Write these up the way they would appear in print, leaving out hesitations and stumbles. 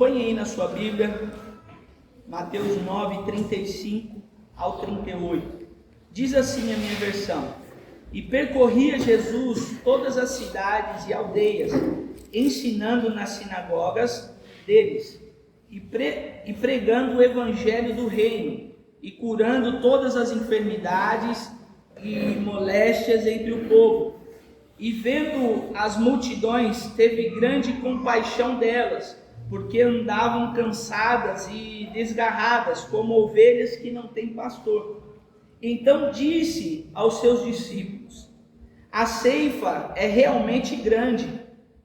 Acompanhe aí na sua Bíblia, Mateus 9, 35 ao 38. Diz assim a minha versão: E percorria Jesus todas as cidades e aldeias, ensinando nas sinagogas deles, e pregando o evangelho do reino, e curando todas as enfermidades e moléstias entre o povo. E vendo as multidões, teve grande compaixão delas, porque andavam cansadas e desgarradas, como ovelhas que não têm pastor. Então disse aos seus discípulos: A ceifa é realmente grande,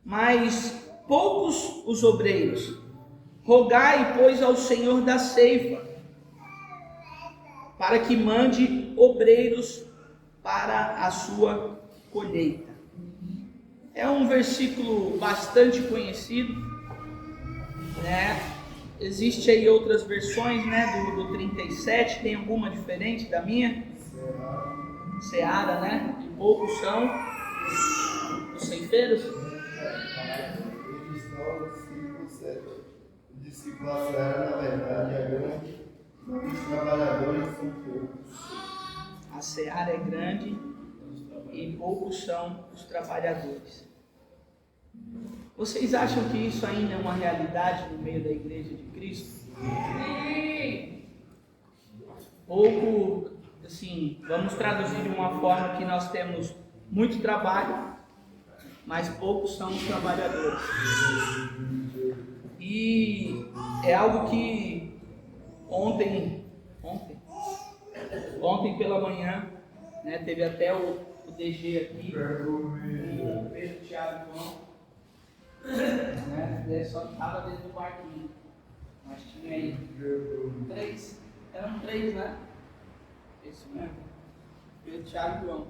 mas poucos os obreiros. Rogai, pois, ao Senhor da ceifa, para que mande obreiros para a sua colheita. É um versículo bastante conhecido, né? Existe aí outras versões, né, do 37, tem alguma diferente da minha? Seara, né? E poucos são os ceifeiros. O discípulo da seara, na verdade, é grande, mas os trabalhadores são poucos. A seara é grande e poucos são os trabalhadores. Vocês acham que isso ainda é uma realidade no meio da igreja de Cristo? Pouco, assim, vamos traduzir de uma forma que nós temos muito trabalho, mas poucos são os trabalhadores. E é algo que ontem pela manhã, né, teve até o DG aqui, o Pedro, Thiago e João, né, ele só estava dentro do barquinho, mas tinha aí eram três, né? Isso mesmo, Pedro, Thiago e João.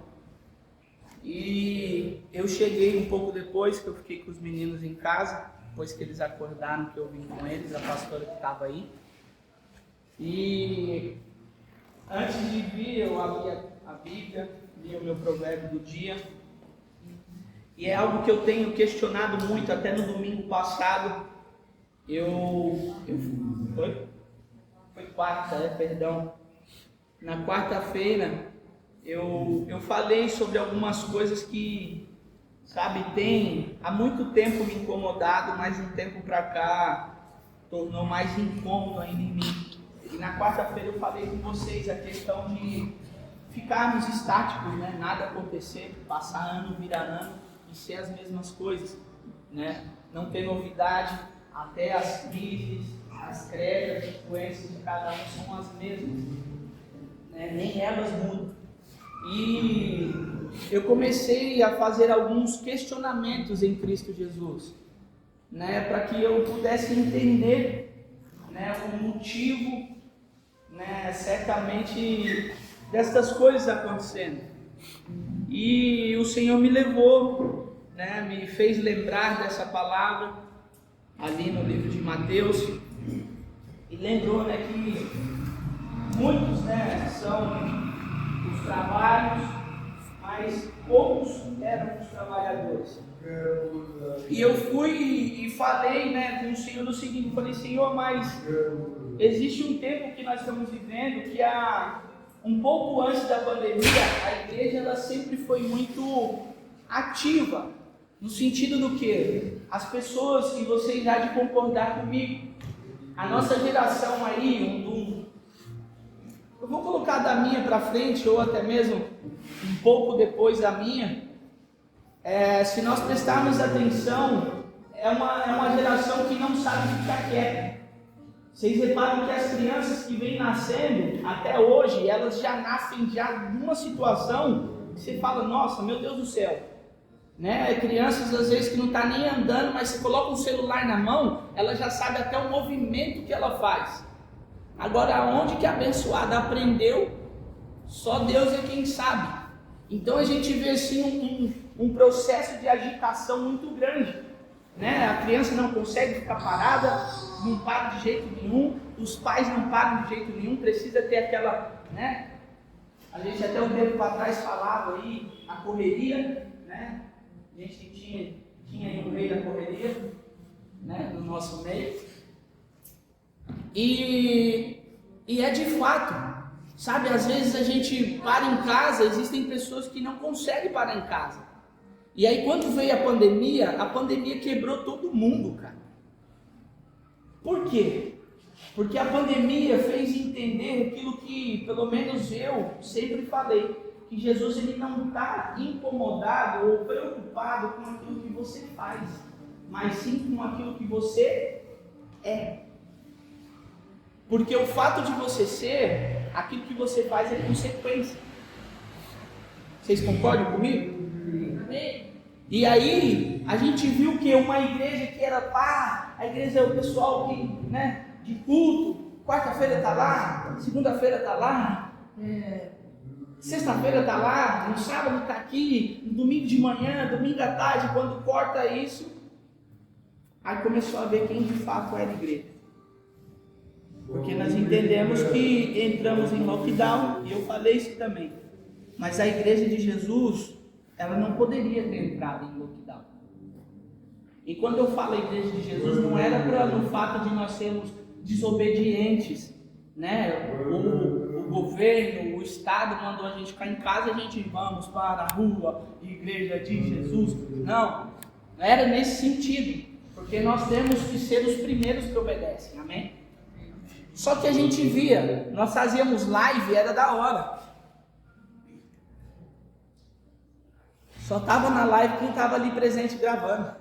E eu cheguei um pouco depois, que eu fiquei com os meninos em casa, depois que eles acordaram, que eu vim com eles, a pastora que estava aí. E antes de vir, eu abri a Bíblia, li o meu provérbio do dia. E é algo que eu tenho questionado muito, até no domingo passado. Foi quarta, perdão. Na quarta-feira, eu falei sobre algumas coisas que, sabe, tem há muito tempo me incomodado, mas um tempo para cá tornou mais incômodo ainda em mim. E na quarta-feira eu falei com vocês a questão de ficarmos estáticos, né? Nada acontecer, passar ano, virar ano e ser as mesmas coisas, né? Não ter novidade, até as crises, as credas, as doenças de cada um são as mesmas, né? Nem elas mudam. E eu comecei a fazer alguns questionamentos em Cristo Jesus, né? Para que eu pudesse entender, né, o motivo, né, certamente destas coisas acontecendo. E o Senhor me levou, né, me fez lembrar dessa palavra ali no livro de Mateus, e lembrou, né, que muitos, né, são os trabalhos, mas poucos eram os trabalhadores. E eu fui e falei, né, com o Senhor o seguinte, falei: Senhor, mas existe um tempo que nós estamos vivendo que um pouco antes da pandemia, a igreja ela sempre foi muito ativa, no sentido do que? As pessoas, e vocês há de concordar comigo, a nossa geração aí, eu vou colocar da minha para frente, ou até mesmo um pouco depois da minha, se nós prestarmos atenção, é uma geração que não sabe ficar quieta. Vocês reparam que as crianças que vêm nascendo até hoje, elas já nascem já numa situação que você fala: nossa, meu Deus do céu, né? Crianças às vezes que não está nem andando, mas você coloca um celular na mão, ela já sabe até o movimento que ela faz. Agora, onde que a abençoada aprendeu, só Deus é quem sabe. Então a gente vê assim um processo de agitação muito grande, né? A criança não consegue ficar parada, não para de jeito nenhum, os pais não param de jeito nenhum, precisa ter aquela, né? A gente até um tempo atrás falava aí, a correria, né? A gente tinha aí um rei da correria, né, no nosso meio. E é de fato, sabe, às vezes a gente para em casa, existem pessoas que não conseguem parar em casa. E aí quando veio a pandemia quebrou todo mundo, cara. Por quê? Porque a pandemia fez entender aquilo que, pelo menos eu sempre falei, que Jesus ele não está incomodado ou preocupado com aquilo que você faz, mas sim com aquilo que você é. Porque o fato de você ser, aquilo que você faz é consequência. Vocês concordam comigo? E aí, a gente viu que uma igreja que era a igreja é o pessoal que, né, de culto, quarta-feira está lá, segunda-feira está lá, sexta-feira está lá, no sábado está aqui, no domingo de manhã, domingo à tarde, quando corta isso, aí começou a ver quem de fato era a igreja. Porque nós entendemos que entramos em lockdown, e eu falei isso também, mas a igreja de Jesus, ela não poderia ter entrado em lockdown. E quando eu falo a igreja de Jesus, não era no fato de nós sermos desobedientes, né? O governo, o Estado mandou a gente ficar em casa, a gente vamos para a rua, igreja de Jesus. Não era nesse sentido, porque nós temos que ser os primeiros que obedecem, amém? Só que a gente via, nós fazíamos live, era da hora. Só estava na live quem estava ali presente gravando.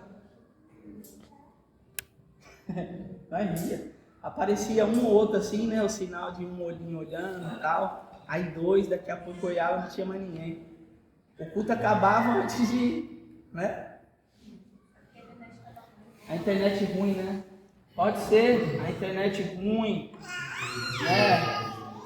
Aparecia um ou outro assim, né? O sinal de um olhinho olhando e tal. Aí dois, daqui a pouco olhava, não tinha mais ninguém. O culto acabava antes de, né? A internet ruim, né? Pode ser, a internet ruim, né?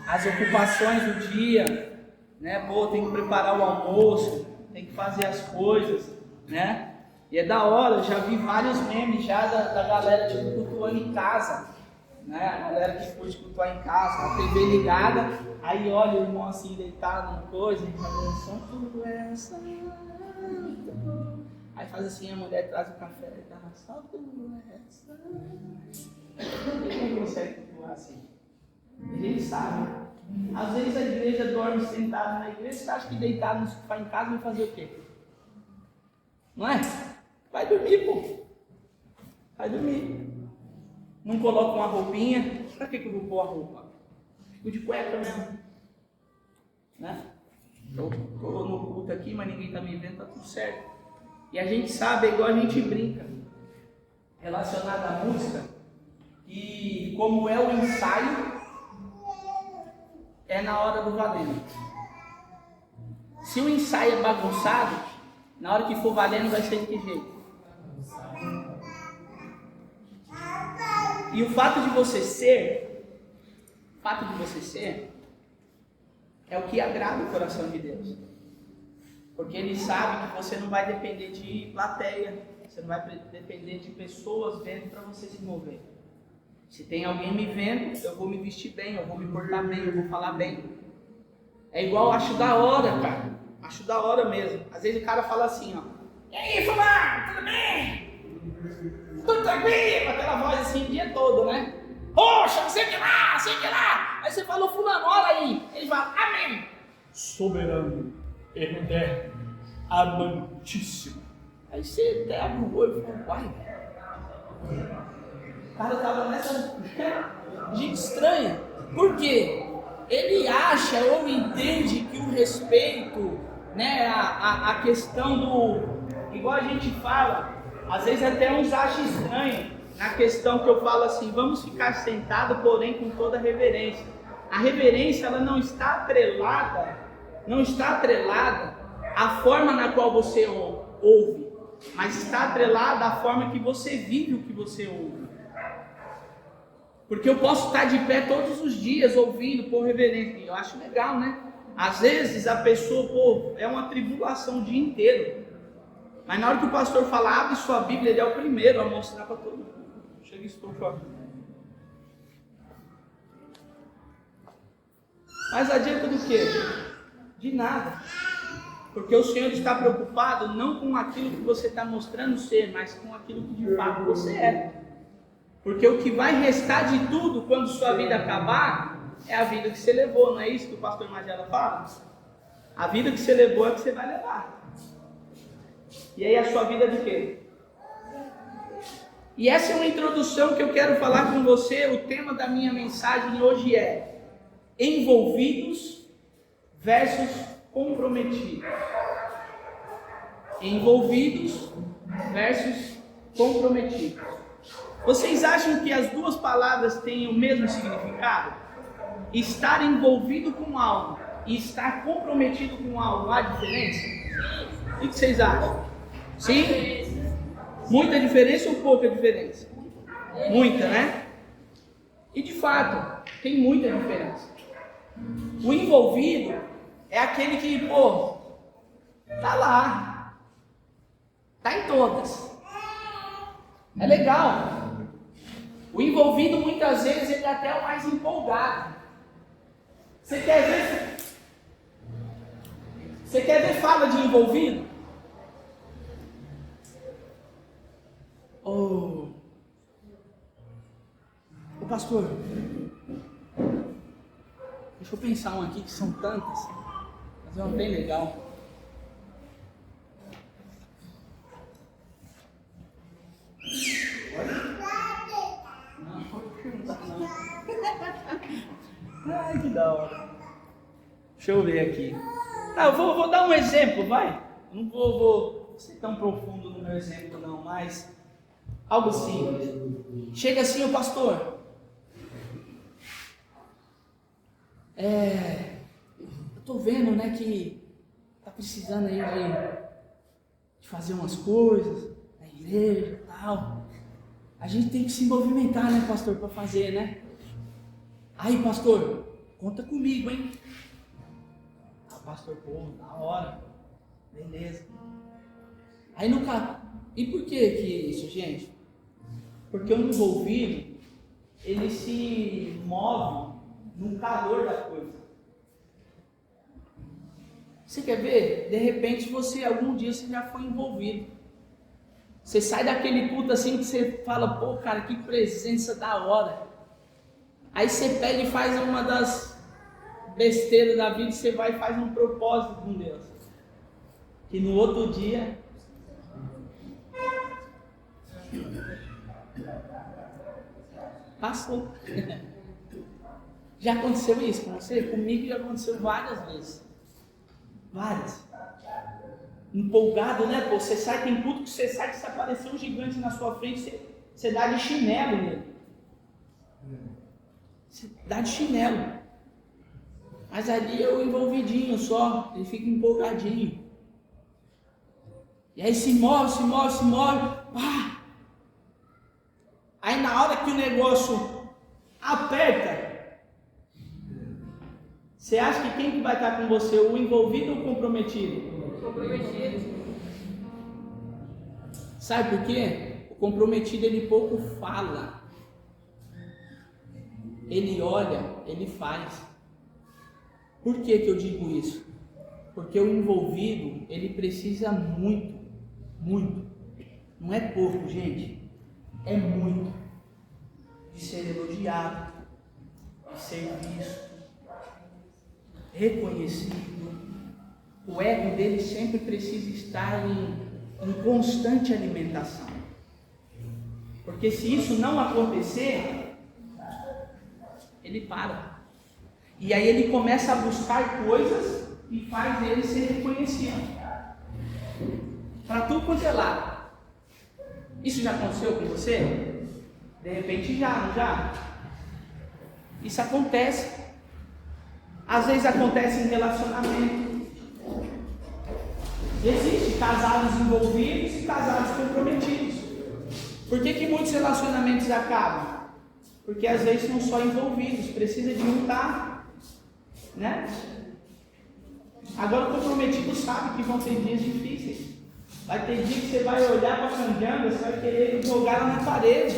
As ocupações do dia, né? Pô, tem que preparar o almoço, tem que fazer as coisas, né? E é da hora, eu já vi vários memes já da galera tipo cultuando em casa, né? A galera que curte cultuar em casa, a TV ligada, aí olha o irmão assim deitado numa coisa, e fala, santo é santo. Aí faz assim, a mulher traz o café e dá santo é santo. Quem consegue cultuar assim? A gente sabe. Às vezes a igreja dorme sentada na igreja, você acha que deitado no sofá em casa vai fazer o quê? Não é? Vai dormir, pô. Vai dormir. Não coloca uma roupinha. Pra que eu vou pôr a roupa? Fico de cueca mesmo. Né? Tô no culto aqui, mas ninguém tá me vendo, tá tudo certo. E a gente sabe, é igual a gente brinca, relacionado à música, e como é o ensaio, é na hora do valendo. Se o ensaio é bagunçado, na hora que for valendo vai ser de que jeito? E o fato de você ser, é o que agrada o coração de Deus. Porque Ele sabe que você não vai depender de plateia, você não vai depender de pessoas vendo para você se mover. Se tem alguém me vendo, eu vou me vestir bem, eu vou me portar bem, eu vou falar bem. É igual, acho da hora, cara. Acho da hora mesmo. Às vezes o cara fala assim, ó. E aí, fulano, tudo bem? Tudo tranquilo? Aquela voz assim o dia todo, né? Poxa, não sei o que lá, não sei o que lá. Aí você falou, fulano, olha aí. Ele fala, amém. Soberano, eterno, amantíssimo. Aí você até abre o olho e fala, uai. O cara tava nessa gente estranha. Por quê? Ele acha ou entende que o respeito, né, a questão do... Igual a gente fala, às vezes até uns acham estranho, na questão que eu falo assim, vamos ficar sentado, porém com toda reverência. A reverência, ela não está atrelada à forma na qual você ouve, mas está atrelada à forma que você vive o que você ouve. Porque eu posso estar de pé todos os dias ouvindo, por reverência. Eu acho legal, né? Às vezes a pessoa, pô, é uma tribulação o dia inteiro. Mas na hora que o pastor fala, abre sua Bíblia, ele é o primeiro a mostrar para todo mundo. Chega isso, por favor. Mas adianta do quê? De nada. Porque o Senhor está preocupado não com aquilo que você está mostrando ser, mas com aquilo que de fato você é. Porque o que vai restar de tudo quando sua vida acabar é a vida que você levou, não é isso que o pastor Magela fala? A vida que você levou é a que você vai levar. E aí a sua vida é de quê? E essa é uma introdução que eu quero falar com você. O tema da minha mensagem hoje é envolvidos versus comprometidos. Envolvidos versus comprometidos. Vocês acham que as duas palavras têm o mesmo significado? Estar envolvido com algo e estar comprometido com algo, há diferença? O que vocês acham? Sim? Muita diferença ou pouca diferença? Muita, né? E de fato, tem muita diferença. O envolvido é aquele que, tá lá. Tá em todas. É legal. O envolvido muitas vezes ele é até o mais empolgado. Você quer ver fala de envolvido? Ô pastor, deixa eu pensar um aqui que são tantas, mas é uma bem legal. Ai, que da hora. Deixa eu ver aqui. Eu vou dar um exemplo, vai. Não vou ser tão profundo no meu exemplo não, mas algo simples. Chega assim, o pastor. Eu tô vendo, né, que tá precisando aí de fazer umas coisas na igreja e tal. A gente tem que se movimentar, né, pastor, para fazer, né? Aí, pastor, conta comigo, hein? Pastor, na hora. Beleza. Aí no caso, e por que isso, gente? Porque o envolvido, ele se move no calor da coisa. Você quer ver? De repente algum dia você já foi envolvido. Você sai daquele culto assim que você fala, cara, que presença da hora. Aí você pega e faz uma das besteiras da vida, você vai e faz um propósito com Deus. Que no outro dia passou. Já aconteceu isso com você? Comigo já aconteceu várias vezes. Várias. Empolgado, né? Você sai, tem culto que você sai, que se aparecer um gigante na sua frente, você dá de chinelo nele. Você dá de chinelo. Mas ali é o envolvidinho só, ele fica empolgadinho. E aí se move, pá! Aí na hora que o negócio aperta, você acha que quem que vai estar com você, o envolvido ou o comprometido? Comprometido. Sabe por quê? O comprometido ele pouco fala. Ele olha, ele faz. Por que eu digo isso? Porque o envolvido, ele precisa muito, não é pouco, gente, é muito, de ser elogiado, de ser visto, reconhecido. O ego dele sempre precisa estar em constante alimentação. Porque se isso não acontecer, ele para. E aí ele começa a buscar coisas e faz ele ser reconhecido. Para tudo quanto é lado. Isso já aconteceu com você? De repente já, não já? Isso acontece. Às vezes acontece em relacionamento. Existem casados envolvidos e casados comprometidos. Por que muitos relacionamentos acabam? Porque às vezes não só envolvidos, precisa de um estar, né? Agora o comprometido sabe que vão ter dias difíceis. Vai ter dia que você vai olhar para a canjanga, você vai querer jogar ela na parede.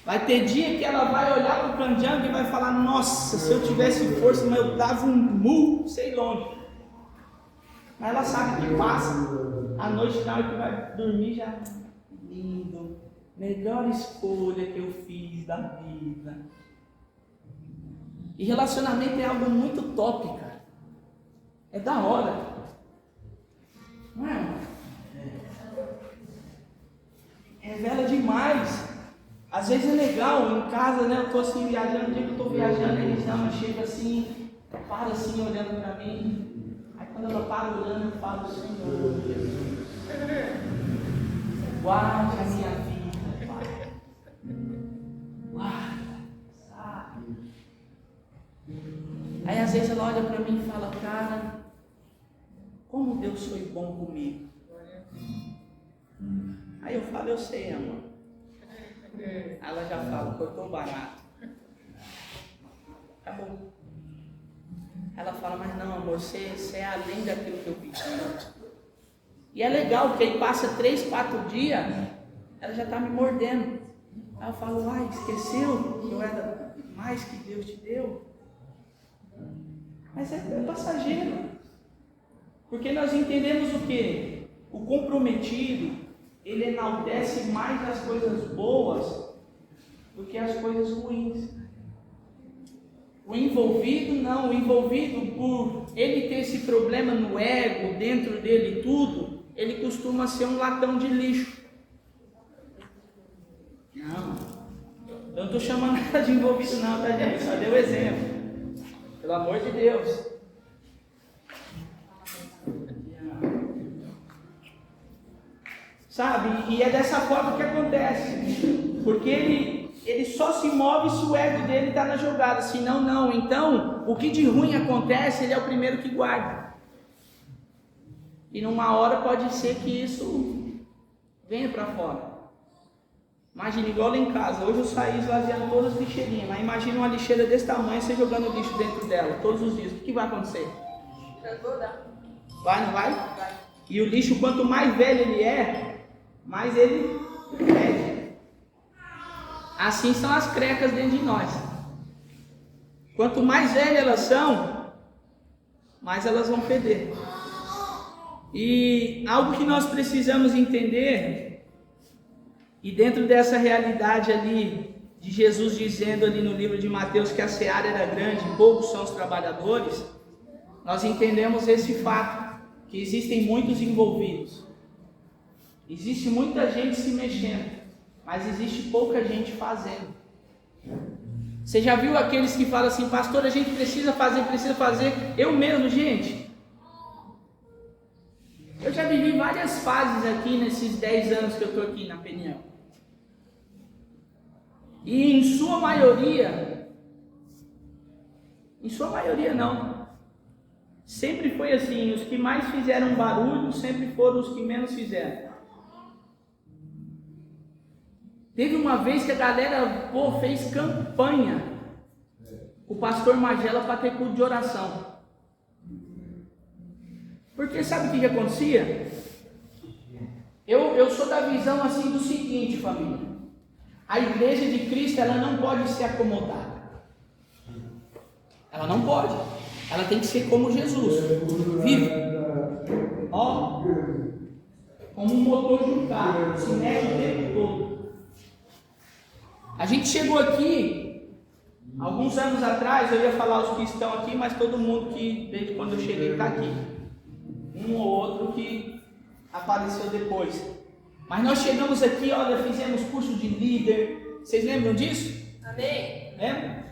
Vai ter dia que ela vai olhar para o canjanga e vai falar, nossa, se eu tivesse força, mas eu dava um murro, sei longe. Mas ela sabe que passa. À noite, na hora que vai dormir, já lindo, Melhor escolha que eu fiz da vida. E relacionamento é algo muito top, cara. É da hora. Não é, mano? Revela demais. Às vezes é legal, em casa, né? Eu tô assim viajando, o dia que eu tô viajando, eles chega assim, para assim olhando pra mim. Aí quando ela para olhando, eu falo, Senhor Jesus, guarde a minha vida, Pai. Guarda, sabe? Aí às vezes ela olha pra mim e fala, cara, como Deus foi bom comigo. Aí eu falo, eu sei, amor. Ela já fala, cortou o barato. Acabou. Ela fala, mas não, amor, você é além daquilo que eu pedi. E é legal, porque aí passa 3, 4 dias, ela já está me mordendo. Aí eu falo, uai, esqueceu que eu era mais que Deus te deu? Mas é passageiro. Porque nós entendemos o quê? O comprometido, ele enaltece mais as coisas boas do que as coisas ruins. O envolvido não, o envolvido por ele ter esse problema no ego, dentro dele tudo, ele costuma ser um latão de lixo. Não, eu não estou chamando nada de envolvido não, tá gente? Só deu exemplo. Pelo amor de Deus. Sabe? E é dessa forma que acontece. Porque ele só se move se o ego dele está na jogada. Senão, não. Então, o que de ruim acontece, ele é o primeiro que guarda. E numa hora pode ser que isso venha para fora. Imagina, igual lá em casa. Hoje eu saí esvaziando todas as lixeirinhas. Mas imagina uma lixeira desse tamanho, você jogando lixo dentro dela todos os dias. O que vai acontecer? Vai, não vai? Vai. E o lixo, quanto mais velho ele é, mais ele perde. Assim são as crecas dentro de nós. Quanto mais velhas elas são, mais elas vão perder. E algo que nós precisamos entender, e dentro dessa realidade ali, de Jesus dizendo ali no livro de Mateus que a seara era grande e poucos são os trabalhadores, nós entendemos esse fato, que existem muitos envolvidos. Existe muita gente se mexendo, mas existe pouca gente fazendo. Você já viu aqueles que falam assim, pastor, a gente precisa fazer. Eu mesmo, gente, eu já vivi várias fases aqui nesses 10 anos que eu estou aqui na Peniel. E em sua maioria não, sempre foi assim, os que mais fizeram barulho sempre foram os que menos fizeram. Teve uma vez que a galera fez campanha, o pastor Magela, para ter culto de oração. Porque sabe o que acontecia? Eu sou da visão assim do seguinte, família. A igreja de Cristo, ela não pode ser acomodada. Ela não pode. Ela tem que ser como Jesus. Vive. Ó. Como um motor de um carro. Se mexe o tempo todo. A gente chegou aqui, alguns anos atrás, eu ia falar os que estão aqui, mas todo mundo que, desde quando eu cheguei, está aqui. Um ou outro que apareceu depois. Mas nós chegamos aqui, olha, fizemos curso de líder. Vocês lembram disso? Amém. Lembra?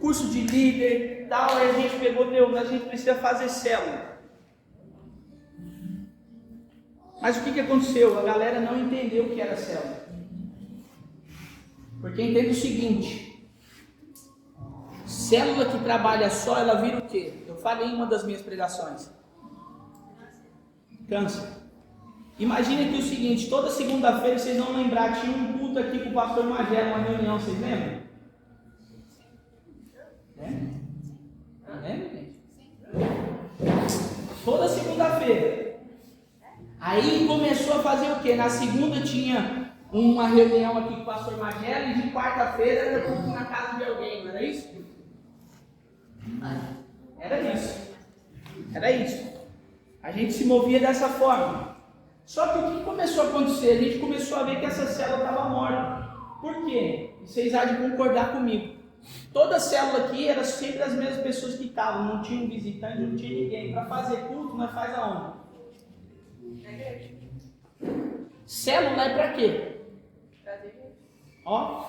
Curso de líder, tal, aí a gente pegou, a gente precisa fazer célula. Mas o que aconteceu? A galera não entendeu o que era célula. Porque entende o seguinte, célula que trabalha só, ela vira o quê? Eu falei em uma das minhas pregações. Câncer. Imagina que o seguinte, toda segunda-feira vocês vão lembrar, tinha um culto aqui com o pastor Magela, uma reunião, vocês lembram? Lembra, gente? Toda segunda-feira. Aí começou a fazer o quê? Na segunda tinha uma reunião aqui com o pastor Magela e de quarta-feira era culto na casa de alguém, não era isso? Era isso. A gente se movia dessa forma. Só que o que começou a acontecer? A gente começou a ver que essa célula estava morta. Por quê? Vocês há de concordar comigo. Toda célula aqui era sempre as mesmas pessoas que estavam, não tinha um visitante, não tinha ninguém. Para fazer culto, nós faz aonde? Célula é para quê? Ó.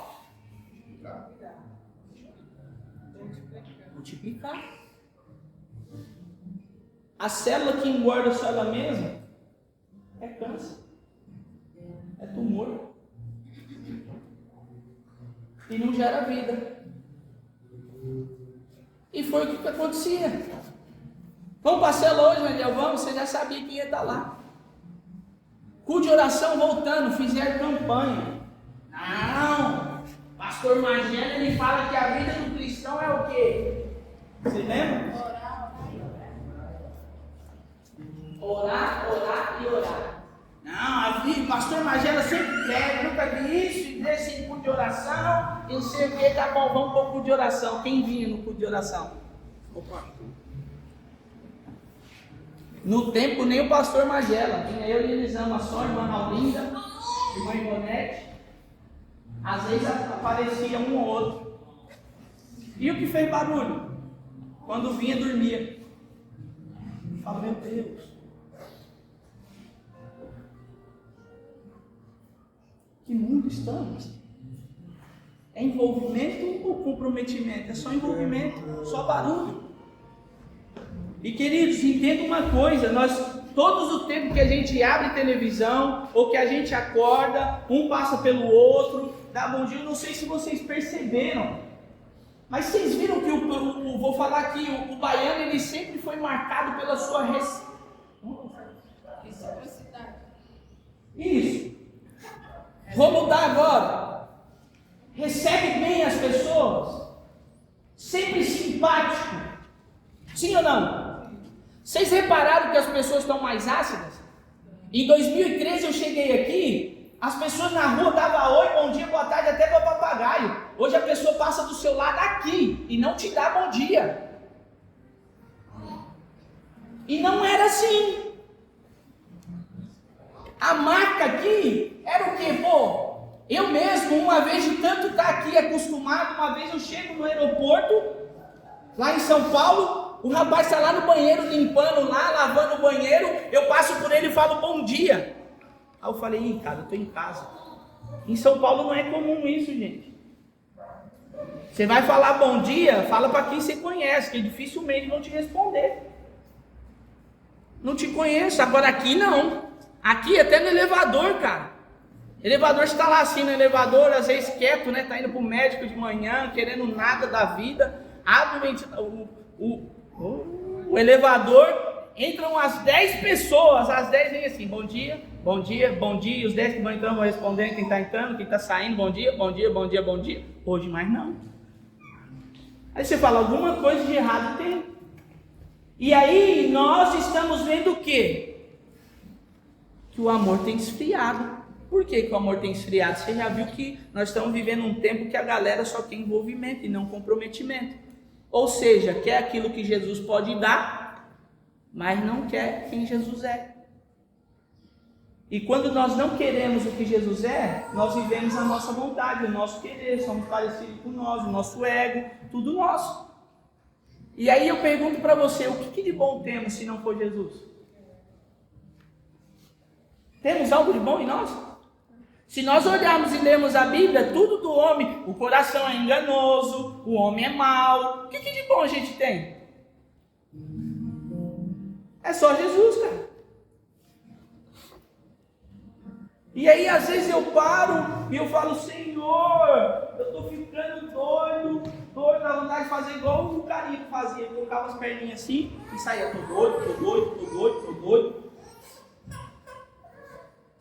Multiplicar. A célula que engorda só ela mesma é câncer, é tumor e não gera vida. E foi o que acontecia. Vamos para a célula hoje, Daniel? Vamos, você já sabia que ia estar lá. Culto de oração voltando, fizeram campanha. Não, pastor Magela, ele fala que a vida do cristão é o quê? Você lembra? Orar e orar. Não, a vida, pastor Magela sempre prega, nunca vi isso, igreja sem culto de oração, e não sei o que, tá bom, vamos para o culto de oração. Quem vinha no culto de oração? Opa. No tempo, nem o pastor Magela, vinha eu e Elisama só, irmã Raulinda, irmã Ivonete. Às vezes aparecia um ou outro. E o que fez barulho? Quando vinha, dormia. Fala, meu Deus. Que mundo estamos? É envolvimento ou comprometimento? É só envolvimento, só barulho. E queridos, entenda uma coisa, todos o tempo que a gente abre televisão, ou que a gente acorda, um passa pelo outro, dá bom dia, eu não sei se vocês perceberam, mas vocês viram que vou falar aqui, o baiano, ele sempre foi marcado pela sua reciprocidade. Isso. Vou mudar agora. Recebe bem as pessoas, sempre simpático. Sim ou não? Vocês repararam que as pessoas estão mais ácidas? Em 2013 eu cheguei aqui, as pessoas na rua davam oi, bom dia, boa tarde, até para papagaio. Hoje a pessoa passa do seu lado aqui e não te dá bom dia. E não era assim. A marca aqui era o quê? Pô, eu mesmo, uma vez de tanto estar aqui acostumado, uma vez eu chego no aeroporto, lá em São Paulo, o rapaz está lá no banheiro limpando lá, lavando o banheiro, eu passo por ele e falo bom dia. Aí eu falei, cara, eu estou em casa. Em São Paulo não é comum isso, gente. Você vai falar bom dia, fala para quem você conhece, que dificilmente vão te responder. Não te conheço, agora aqui não. Aqui até no elevador, cara. Elevador está lá assim no elevador, às vezes quieto, né? Tá indo pro médico de manhã, querendo nada da vida. Abre o elevador, entram as 10 pessoas, as 10 vêm assim, bom dia, bom dia, bom dia. E os 10 que vão entrando vão respondendo, quem está entrando, quem está saindo, bom dia, bom dia, bom dia, bom dia. Hoje mais não. Aí você fala, alguma coisa de errado tem. E aí nós estamos vendo o quê? Que o amor tem esfriado. Por que o amor tem esfriado? Você já viu que nós estamos vivendo um tempo que a galera só quer envolvimento e não comprometimento. Ou seja, quer aquilo que Jesus pode dar, mas não quer quem Jesus é. E quando nós não queremos o que Jesus é, nós vivemos a nossa vontade, o nosso querer, somos parecidos com nós, o nosso ego, tudo nosso. E aí eu pergunto para você, o que de bom temos se não for Jesus? Temos algo de bom em nós? Se nós olharmos e lermos a Bíblia, tudo do homem, o coração é enganoso, o homem é mau. O que de bom a gente tem? É só Jesus, cara. E aí às vezes eu paro e eu falo, Senhor, eu estou ficando doido, dá vontade de fazer igual o carinha fazia, colocava as perninhas assim e saía, tô doido.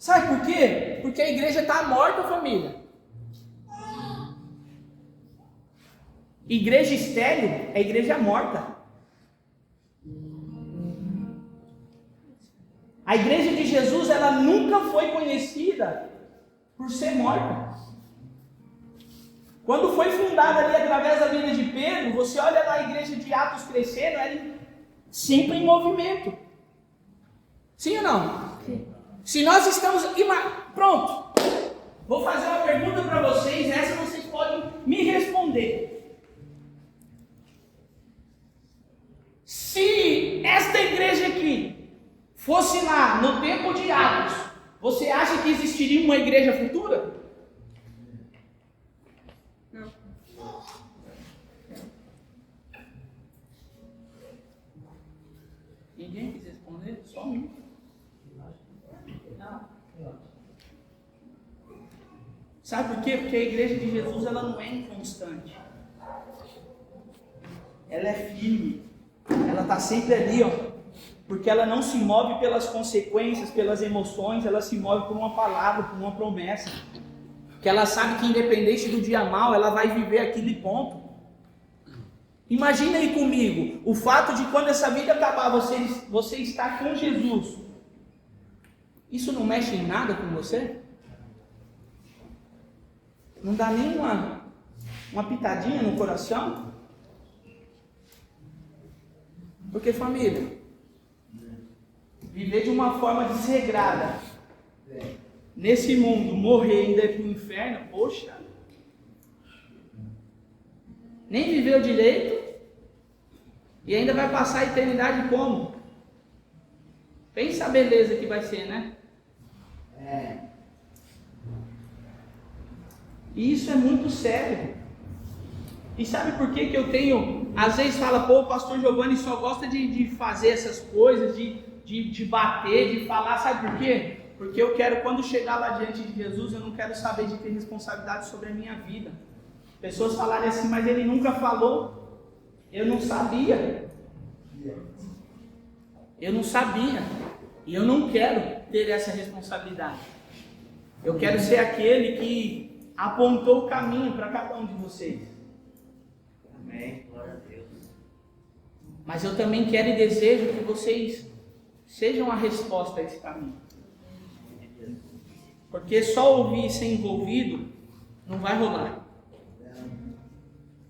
Sabe por quê? Porque a igreja está morta, família. Igreja estéril é igreja morta. A igreja de Jesus, ela nunca foi conhecida por ser morta. Quando foi fundada ali através da vida de Pedro, você olha na igreja de Atos crescendo, ela sempre em movimento. Sim ou não? Sim. Se nós estamos... Pronto. Vou fazer uma pergunta para vocês, essa vocês podem me responder. Se esta igreja aqui fosse lá no tempo de Atos, você acha que existiria uma igreja futura? Não. Ninguém quis responder? Só um. Não. Sabe por quê? Porque a igreja de Jesus ela não é inconstante. Ela é firme. Ela está sempre ali, ó. Porque ela não se move pelas consequências, pelas emoções, ela se move por uma palavra, por uma promessa. Que ela sabe que independente do dia mal, ela vai viver aquele ponto. Imagina aí comigo, o fato de quando essa vida acabar, você estar com Jesus. Isso não mexe em nada com você? Não dá nem uma pitadinha no coração? Porque, família, viver de uma forma desregrada, nesse mundo, morrer ainda ir para o inferno, poxa, nem viveu direito, e ainda vai passar a eternidade como? Pensa a beleza que vai ser, né? E isso é muito sério. E sabe por que eu tenho, às vezes fala, pô, o pastor Giovanni só gosta de fazer essas coisas, de bater, de falar, sabe por quê? Porque eu quero, quando chegar lá diante de Jesus, eu não quero saber de ter responsabilidade sobre a minha vida. Pessoas falarem assim, mas ele nunca falou, eu não sabia. Eu não sabia, e eu não quero ter essa responsabilidade. Eu quero ser aquele que apontou o caminho para cada um de vocês. Amém. Glória a Deus. Mas eu também quero e desejo que vocês sejam a resposta a esse caminho. Porque só ouvir e ser envolvido não vai rolar.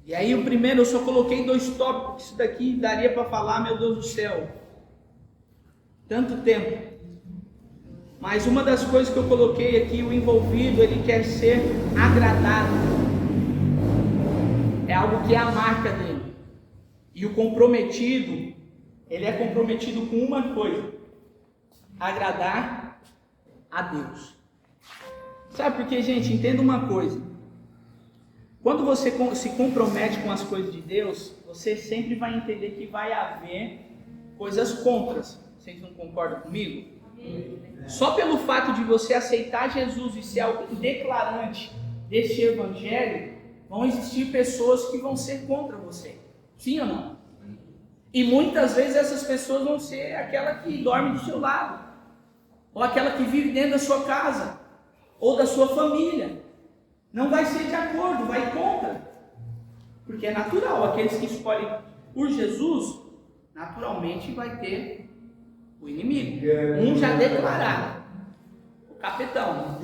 E aí o primeiro, eu só coloquei 2 tópicos. Isso daqui daria para falar, meu Deus do céu, tanto tempo. Mas uma das coisas que eu coloquei aqui, o envolvido, ele quer ser agradado. É algo que é a marca dele. E o comprometido, ele é comprometido com uma coisa: agradar a Deus. Sabe por quê, gente? Entenda uma coisa. Quando você se compromete com as coisas de Deus, você sempre vai entender que vai haver coisas contras. Vocês não concordam comigo? Só pelo fato de você aceitar Jesus e ser alguém declarante deste evangelho, vão existir pessoas que vão ser contra você. Sim ou não? E muitas vezes essas pessoas vão ser aquela que dorme do seu lado, ou aquela que vive dentro da sua casa, ou da sua família. Não vai ser de acordo, vai contra. Porque é natural, aqueles que escolhem por Jesus, naturalmente vai ter o inimigo. Um já declarado, o capetão.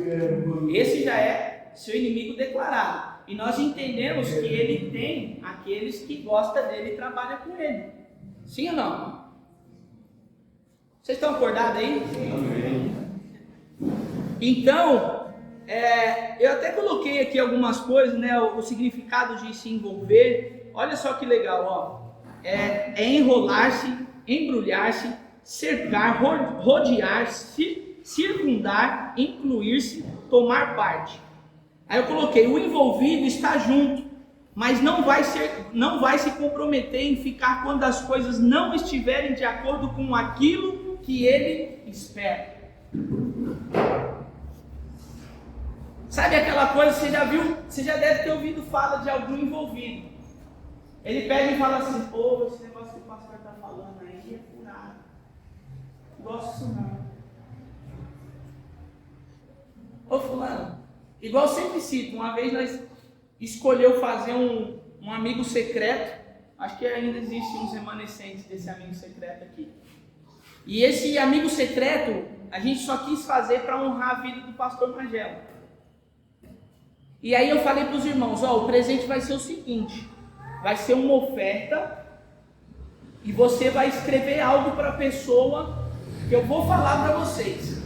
Esse já é seu inimigo declarado. E nós entendemos que ele tem aqueles que gostam dele e trabalham com ele. Sim ou não? Vocês estão acordados aí? Sim. Então, eu até coloquei aqui algumas coisas, né? O significado de se envolver. Olha só que legal, ó. É enrolar-se, embrulhar-se, cercar, rodear-se, circundar, incluir-se, tomar parte. Aí eu coloquei, o envolvido está junto, mas não vai se comprometer em ficar quando as coisas não estiverem de acordo com aquilo que ele espera. Sabe aquela coisa, você já deve ter ouvido falar de algum envolvido. Ele pega e fala assim, pô, esse negócio que o pastor está falando aí é furado. Não gosto disso não. Ô fulano, igual eu sempre cito, uma vez nós escolheu fazer um amigo secreto. Acho que ainda existe uns remanescentes desse amigo secreto aqui. E esse amigo secreto, a gente só quis fazer para honrar a vida do pastor Magelo. E aí eu falei para os irmãos, ó, o presente vai ser o seguinte, vai ser uma oferta e você vai escrever algo para a pessoa que eu vou falar para vocês.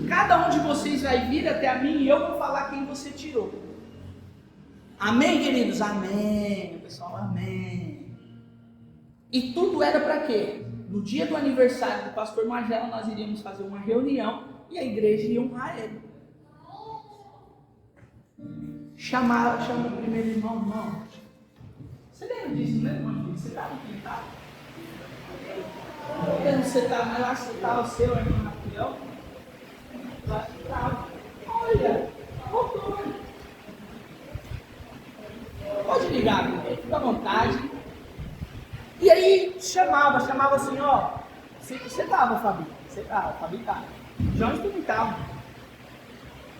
Cada um de vocês vai vir até a mim e eu vou falar quem você tirou. Amém, queridos? Amém. Pessoal, amém. E tudo era para quê? No dia do aniversário do pastor Magela, nós iríamos fazer uma reunião e a igreja ia honrar ele. Chama o primeiro irmão. Você lembra disso, né, irmão? Você estava aqui, tá? Você estava, mas eu acho que estava o seu irmão Rafael. Eu acho que estava. Olha, voltou. Pode ligar, fica à vontade. E aí chamava assim, ó. Você estava, Fabi? Você estava, Fabi estava. João também estava.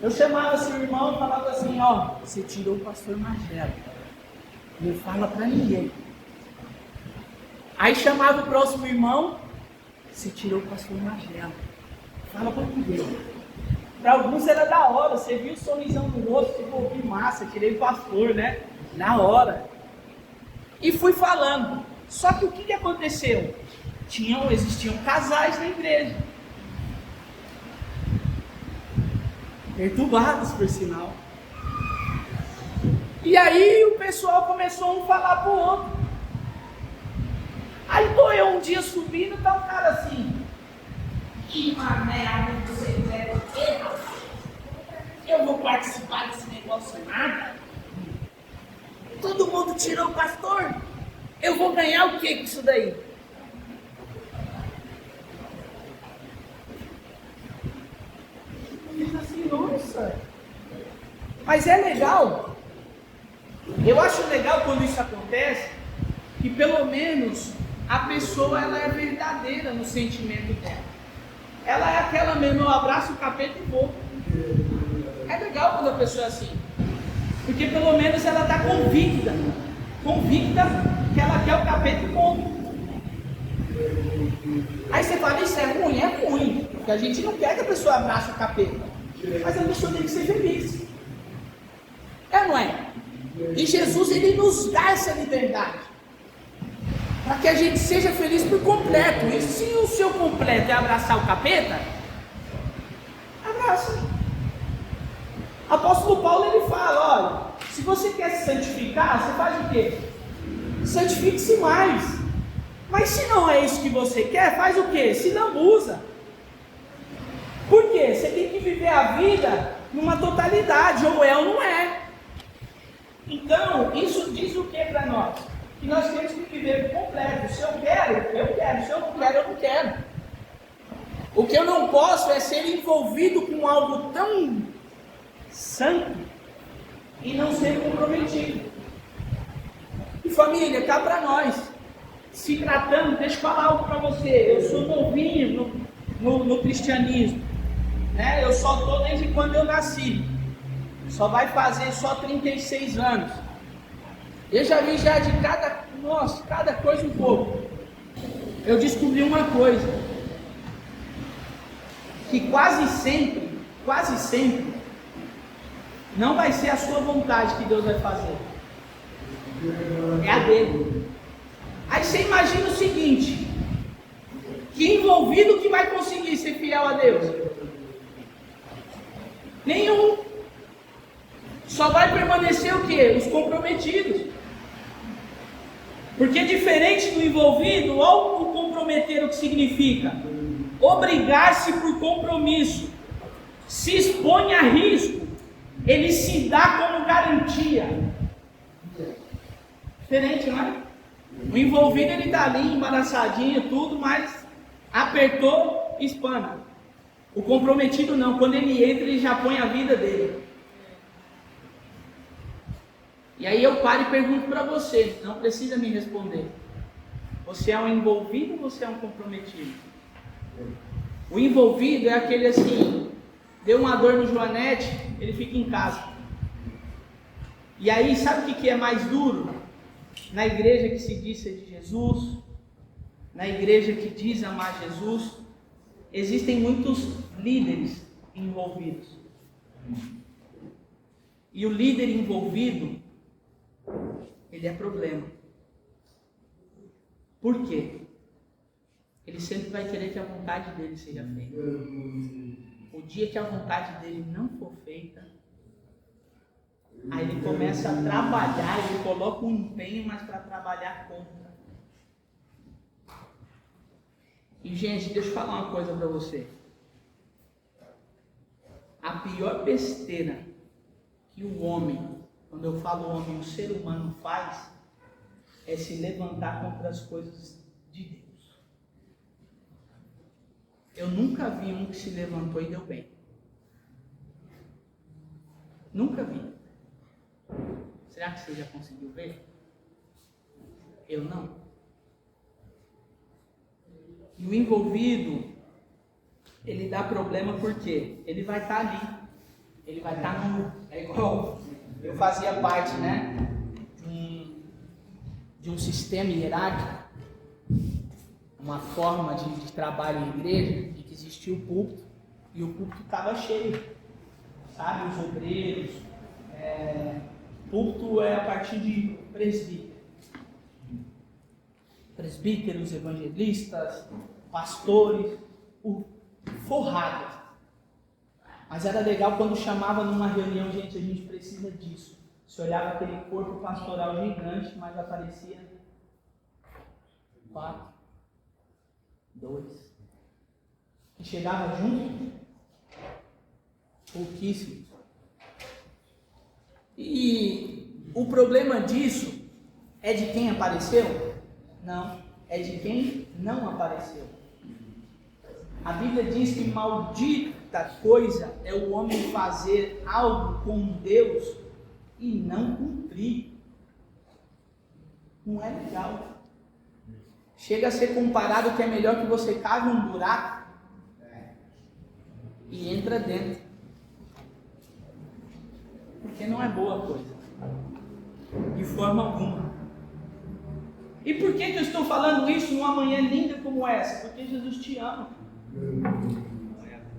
Eu chamava assim o irmão e falava assim, ó. Você tirou o pastor Magela. Não fala pra ninguém. Aí chamava o próximo irmão. Você tirou o pastor Magela. Fala pra ninguém. Para alguns era da hora. Você viu o sorrisão no rosto, tipo, que massa, tirei o pastor, né? Na hora. E fui falando. Só que o que aconteceu? Existiam casais na igreja. Perturbados, por sinal. E aí o pessoal começou a falar pro outro. Aí tô eu um dia subindo, tá um cara assim. Que mané, você quer o quê? Eu vou participar desse negócio nada. Todo mundo tirou o pastor. Eu vou ganhar o que com isso daí? Eu fiz assim, nossa. Mas é legal. Eu acho legal quando isso acontece, que pelo menos a pessoa ela é verdadeira no sentimento dela. Ela é aquela mesmo, eu abraço o capeta e vou. É legal quando a pessoa é assim. Porque pelo menos ela está convicta que ela quer o capeta e ponto. Aí você fala, isso é ruim, porque a gente não quer que a pessoa abrace o capeta, mas a pessoa tem que ser feliz. É, não é? E Jesus, ele nos dá essa liberdade, para que a gente seja feliz por completo. E se o seu completo é abraçar o capeta, abraça. Apóstolo Paulo, ele fala, olha, se você quer se santificar, você faz o quê? Santifique-se mais. Mas se não é isso que você quer, faz o quê? Se lambuza. Por quê? Você tem que viver a vida numa totalidade, ou é ou não é. Então, isso diz o que para nós? Que nós temos que viver por completo. Se eu quero, eu quero. Se eu não quero, eu não quero. O que eu não posso é ser envolvido com algo tão santo e não ser comprometido. E família, cá para nós, se tratando, deixa eu falar algo para você. Eu sou novinho no cristianismo, né? Eu só estou desde quando eu nasci. Só vai fazer só 36 anos. Eu já vi já de cada coisa um pouco. Eu descobri uma coisa, que quase sempre, não vai ser a sua vontade que Deus vai fazer. É a dele. Aí você imagina o seguinte, que envolvido que vai conseguir ser fiel a Deus? Nenhum. Só vai permanecer o quê? Os comprometidos. Porque diferente do envolvido, olha o comprometer o que significa. Obrigar-se por compromisso. Se expõe a risco. Ele se dá como garantia. Diferente, não é? O envolvido, ele está ali, embaraçadinho, tudo, mas apertou, espana. O comprometido não, quando ele entra, ele já põe a vida dele. E aí eu paro e pergunto para você, não precisa me responder. Você é um envolvido ou você é um comprometido? O envolvido é aquele assim, deu uma dor no joanete, ele fica em casa. E aí, sabe o que é mais duro? Na igreja que se diz ser de Jesus, na igreja que diz amar Jesus, existem muitos líderes envolvidos. E o líder envolvido, ele é problema. Por quê? Ele sempre vai querer que a vontade dele seja feita. O dia que a vontade dele não for feita, aí ele começa a trabalhar, ele coloca um empenho, mas para trabalhar contra. E gente, deixa eu falar uma coisa para você. A pior besteira que o homem, quando eu falo homem, o ser humano faz, é se levantar contra as coisas de Deus. Eu nunca vi um que se levantou e deu bem. Nunca vi. Será que você já conseguiu ver? Eu não. E o envolvido, ele dá problema porque ele vai estar ali. Ele vai estar no... É igual, eu fazia parte, né, de um sistema hierárquico, uma forma de trabalho em igreja, de que existia o púlpito, e o púlpito estava cheio, sabe, os obreiros, púlpito é a partir de presbíteros, evangelistas, pastores, forrados. Mas era legal quando chamava numa reunião, gente, a gente precisa disso. Você olhava aquele corpo pastoral gigante, mas aparecia 4, 2. E chegava junto, pouquíssimos. E o problema disso é de quem apareceu? Não, é de quem não apareceu. A Bíblia diz que maldita coisa é o homem fazer algo com Deus e não cumprir. Não é legal. Chega a ser comparado que é melhor que você cave um buraco e entra dentro. Porque não é boa coisa. De forma alguma. E por que eu estou falando isso numa manhã linda como essa? Porque Jesus te ama.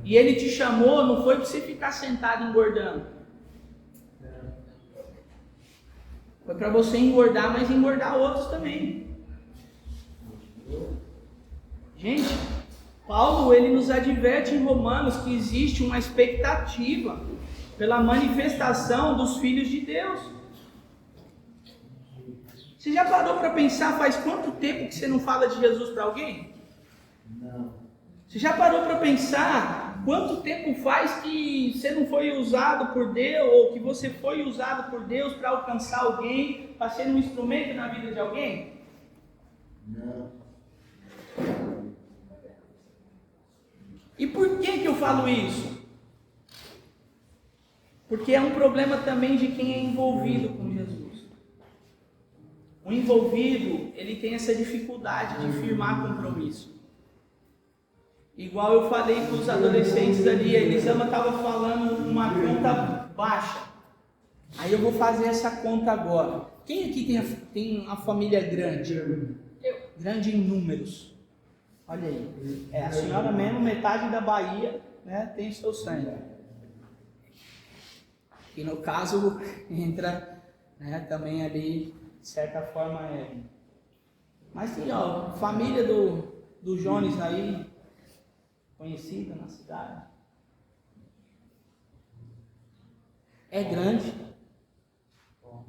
E Ele te chamou, não foi para você ficar sentado engordando. Foi para você engordar, mas engordar outros também. Gente, Paulo, ele nos adverte em Romanos que existe uma expectativa pela manifestação dos filhos de Deus. Você já parou para pensar faz quanto tempo que você não fala de Jesus para alguém? Não. Você já parou para pensar quanto tempo faz que você não foi usado por Deus, ou que você foi usado por Deus para alcançar alguém, para ser um instrumento na vida de alguém? Não. E por que eu falo isso? Porque é um problema também de quem é envolvido com Jesus. O envolvido, ele tem essa dificuldade de firmar compromisso. Igual eu falei para os adolescentes ali, a Elisama estava falando uma conta baixa. Aí eu vou fazer essa conta agora. Quem aqui tem uma família grande? Grande em números. Olha aí. A senhora mesmo, metade da Bahia, né, tem seu sangue. E no caso, entra, né, também ali, de certa forma, Mas tem, ó, família do Jones aí, conhecida na cidade. É grande.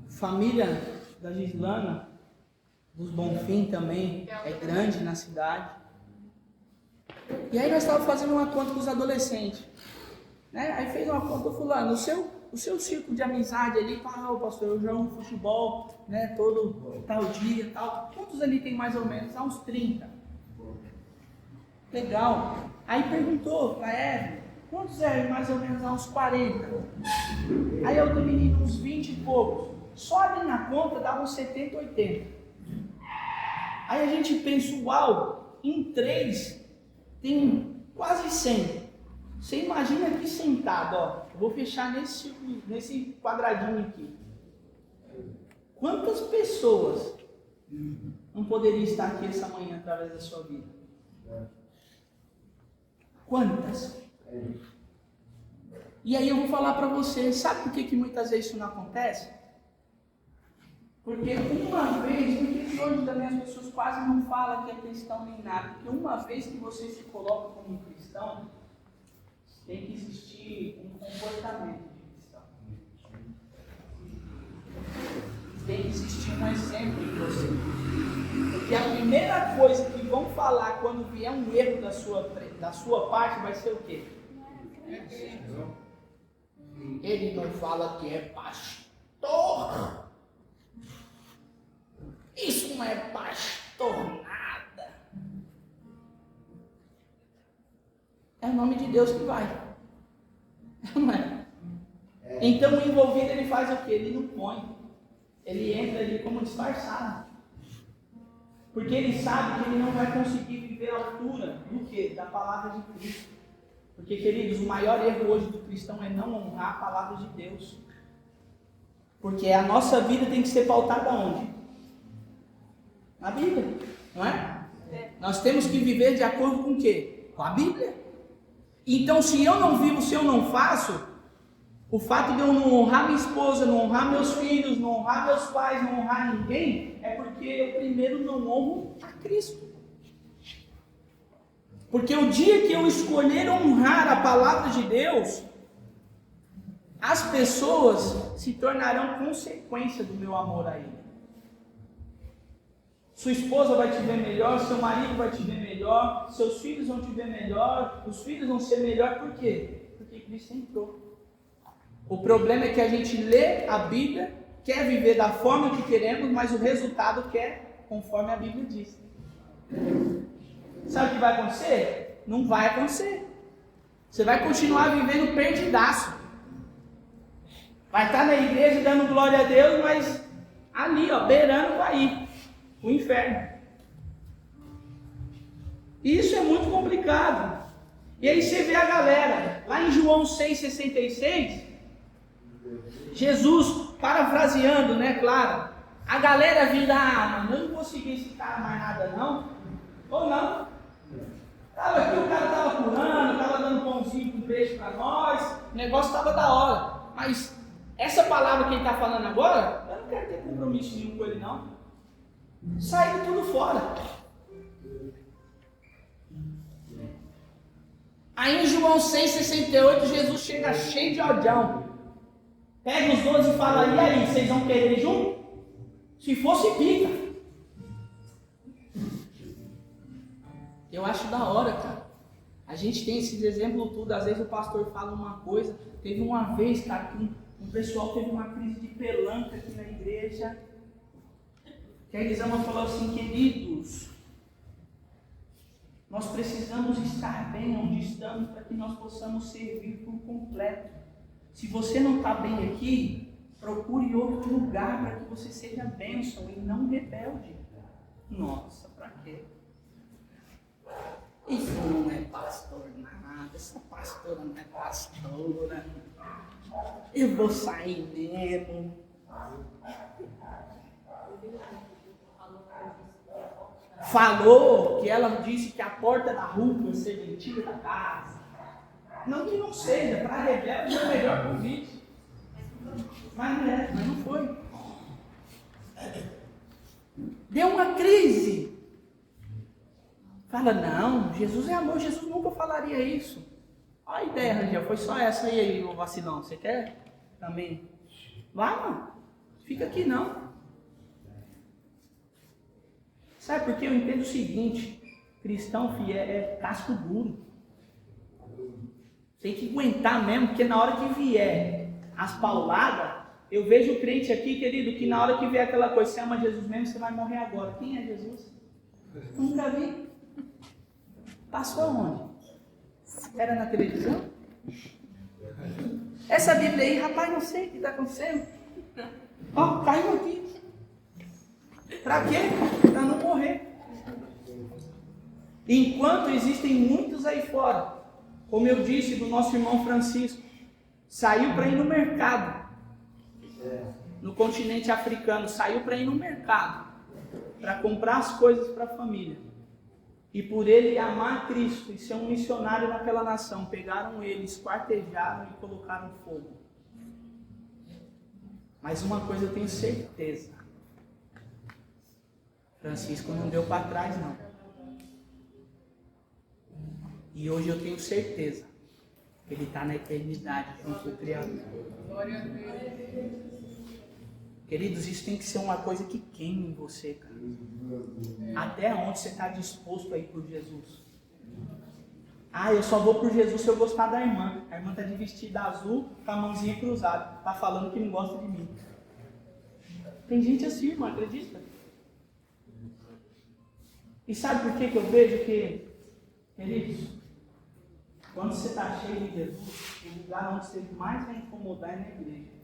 Família da Gislana, dos Bonfim também, é grande na cidade. E aí nós estávamos fazendo uma conta com os adolescentes. Né? Aí fez uma conta, fulano, o seu círculo de amizade ali, pastor, eu jogo futebol, né, todo tal dia, tal. Quantos ali tem mais ou menos? Há uns 30. Legal. Aí perguntou para Eve, quantos mais ou menos? Há uns 40. Aí a outra menina, uns 20 e poucos. Só ali na conta dava uns 70, 80. Aí a gente pensa, uau, em 3 tem quase 100. Você imagina aqui sentado, ó. Eu vou fechar nesse quadradinho aqui. Quantas pessoas não poderiam estar aqui essa manhã através da sua vida? Quantas? E aí eu vou falar para você, sabe por que muitas vezes isso não acontece? Porque uma vez, porque hoje também as pessoas quase não falam que é cristão nem nada, porque uma vez que você se coloca como um cristão, tem que existir um comportamento de cristão. Tem que existir um exemplo em você. Porque a primeira coisa que vão falar quando vier um erro da sua parte vai ser o quê? Ele não fala que é pastor. Isso não é pastor nada. É o nome de Deus que vai. Não é? Então o envolvido ele faz o quê? Ele não põe. Ele entra ali como disfarçado. Porque ele sabe que ele não vai conseguir viver a altura do quê? Da palavra de Cristo. Porque, queridos, o maior erro hoje do cristão é não honrar a palavra de Deus. Porque a nossa vida tem que ser pautada onde? Na Bíblia, não é? Nós temos que viver de acordo com o quê? Com a Bíblia. Então, se eu não vivo, se eu não faço, o fato de eu não honrar minha esposa, não honrar meus filhos, não honrar meus pais, não honrar ninguém, é porque eu primeiro não honro a Cristo. Porque o dia que eu escolher honrar a palavra de Deus, as pessoas se tornarão consequência do meu amor a Ele. Sua esposa vai te ver melhor, seu marido vai te ver melhor, seus filhos vão te ver melhor, os filhos vão ser melhor, por quê? Porque Cristo entrou. O problema é que a gente lê a Bíblia, quer viver da forma que queremos, mas o resultado quer conforme a Bíblia diz. Sabe o que vai acontecer? Não vai acontecer. Você vai continuar vivendo perdidaço. Vai estar na igreja dando glória a Deus, mas ali, beirando vai ir o inferno. Isso é muito complicado. E aí você vê a galera, lá em João 6,66, Jesus, parafraseando, né, claro, a galera vira, mano, eu não vou seguir esse cara mais nada não, ou não? Tava aqui, o cara estava curando, estava dando pãozinho com peixe para nós, o negócio estava da hora, mas essa palavra que ele está falando agora, eu não quero ter compromisso nenhum com ele não, saiu tudo fora. Aí em João 6,68, Jesus chega cheio de odião. Pega os 12 e fala, e aí, vocês vão querer junto? Se fosse pica. Eu acho da hora, cara. A gente tem esses exemplos tudo. Às vezes o pastor fala uma coisa. Teve uma vez, cara, que um pessoal teve uma crise de pelanca aqui na igreja. Que a Elisama falou assim, queridos, nós precisamos estar bem onde estamos para que nós possamos servir por completo. Se você não está bem aqui, procure outro lugar para que você seja bênção e não rebelde. Nossa, para quê? Isso não é pastor nada, essa pastora não é pastora. Eu vou sair mesmo. Falou que ela disse que a porta da rua ia ser mentira da casa. Não que não seja, para rebelde é o melhor convite. Mas não foi. Deu uma crise. Fala, não, Jesus é amor, Jesus nunca falaria isso. Olha a ideia, Rangel, foi só essa aí, o vacilão. Você quer também? Vai, mano. Fica aqui não. Sabe por que eu entendo o seguinte? Cristão, filho, é casco duro. Tem que aguentar mesmo, porque na hora que vier as pauladas, eu vejo o crente aqui, querido, que na hora que vier aquela coisa, você ama Jesus mesmo, você vai morrer agora. Quem é Jesus? Nunca vi. Passou aonde? Era na televisão? Essa Bíblia aí, rapaz, não sei o que está acontecendo. Ó, caiu aqui. Para quê? Para não morrer. Enquanto existem muitos aí fora, como eu disse do nosso irmão Francisco, saiu para ir no mercado, no continente africano, saiu para ir no mercado, para comprar as coisas para a família. E por ele amar Cristo e ser um missionário naquela nação, pegaram ele, esquartejaram e colocaram fogo. Mas uma coisa eu tenho certeza, Francisco não deu para trás não. E hoje eu tenho certeza Ele está na eternidade junto com o Criador. Glória a Deus. Queridos, isso tem que ser uma coisa que queime em você, cara. Até onde você está disposto a ir por Jesus? Ah, eu só vou por Jesus se eu gostar da irmã. A irmã está de vestido azul, com a mãozinha cruzada. Está falando que não gosta de mim. Tem gente assim, irmão, acredita? E sabe por que eu vejo que, queridos, quando você está cheio de Jesus, o lugar onde você mais vai incomodar é na igreja.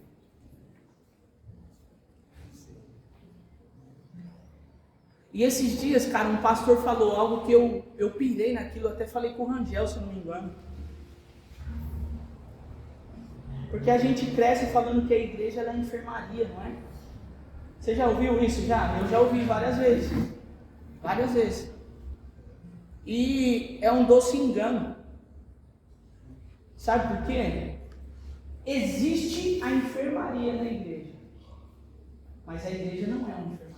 E esses dias, cara, um pastor falou algo que eu pirei naquilo, até falei com o Rangel, se eu não me engano. Porque a gente cresce falando que a igreja é enfermaria, não é? Você já ouviu isso? Já? Eu já ouvi várias vezes. Várias vezes. E é um doce engano. Sabe por quê? Existe a enfermaria na igreja. Mas a igreja não é uma enfermaria.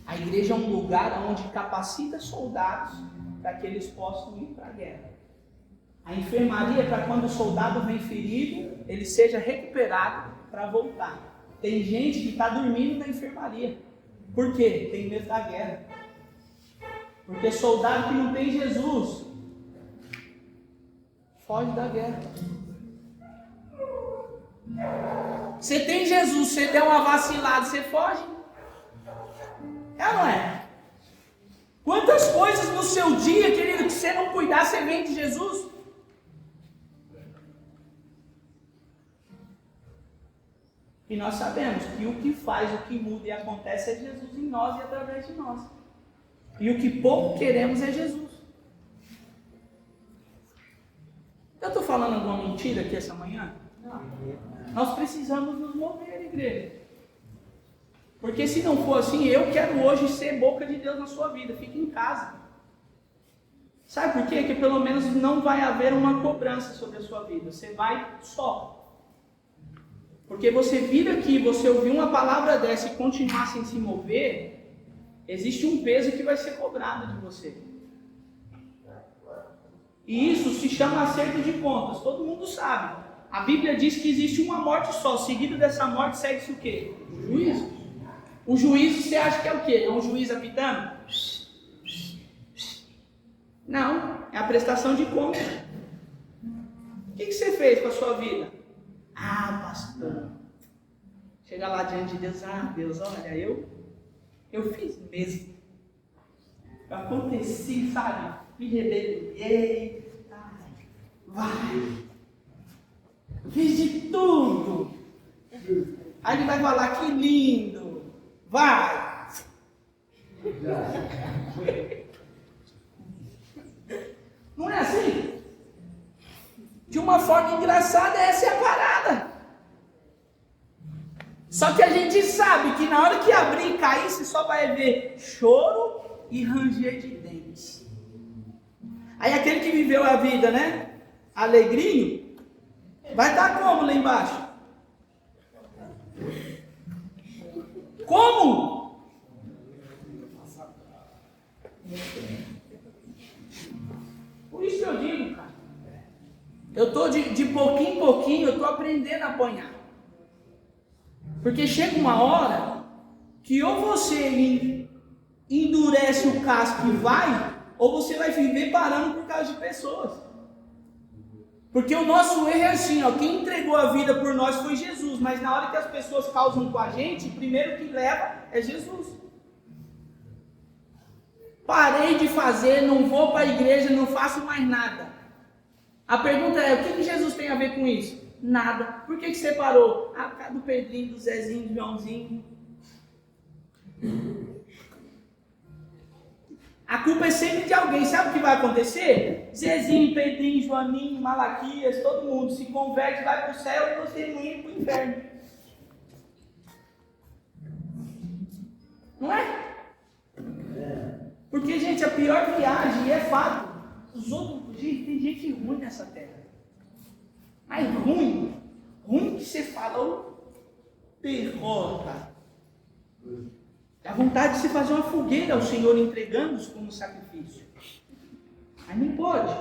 A igreja é um lugar onde capacita soldados para que eles possam ir para a guerra. A enfermaria é para quando o soldado vem ferido, ele seja recuperado para voltar. Tem gente que está dormindo na enfermaria. Por quê? Tem medo da guerra. Porque soldado que não tem Jesus foge da guerra. Você tem Jesus, você der uma vacilada, você foge? É ou não é? Quantas coisas no seu dia, querido, que você não cuidar, você vem de Jesus? E nós sabemos que o que faz, o que muda e acontece é Jesus em nós e através de nós. E o que pouco queremos é Jesus. Eu estou falando alguma mentira aqui essa manhã? Não. Nós precisamos nos mover, igreja. Porque se não for assim, eu quero hoje ser boca de Deus na sua vida. Fique em casa. Sabe por quê? Que pelo menos não vai haver uma cobrança sobre a sua vida. Você vai só. Porque você vir aqui, você ouvir uma palavra dessa e continuar sem se mover, existe um peso que vai ser cobrado de você. E isso se chama acerto de contas. Todo mundo sabe. A Bíblia diz que existe uma morte só. Seguido dessa morte segue-se o quê? O juízo. O juízo, você acha que é o quê? É um juiz apitando? Não, é a prestação de contas. O que você fez com a sua vida? Ah, pastor. Chega lá diante de Deus. Ah, Deus, olha, eu fiz mesmo. Eu aconteci, sabe? Me rebelei. Vai. Fiz de tudo. Aí ele vai falar, que lindo. Vai! Não é assim? De uma forma engraçada, essa é a parada. Só que a gente sabe que na hora que abrir e cair, você só vai ver choro e ranger de dentes. Aí aquele que viveu a vida, né? Alegrinho, vai estar como lá embaixo? Como? Por isso que eu digo, cara. Eu estou de pouquinho em pouquinho, eu estou aprendendo a apanhar. Porque chega uma hora que ou você endurece o casco e vai, ou você vai viver parando por causa de pessoas. Porque o nosso erro é assim, ó, quem entregou a vida por nós foi Jesus, mas na hora que as pessoas causam com a gente, o primeiro que leva é Jesus. Parei de fazer, não vou para a igreja, não faço mais nada. A pergunta é, o que Jesus tem a ver com isso? Nada. Por que você parou? Ah, por causa do Pedrinho, do Zezinho, do Joãozinho. A culpa é sempre de alguém. Sabe o que vai acontecer? Zezinho, Pedrinho, Joaninho, Malaquias, todo mundo se converte, vai para o céu e você não ir para o inferno. Não é? Porque, gente, a pior viagem é fato. Os outros, gente, tem gente ruim nessa terra. Mas ruim que você fala, o terror, cara. Dá vontade de se fazer uma fogueira ao Senhor entregando-os como sacrifício. Mas não pode.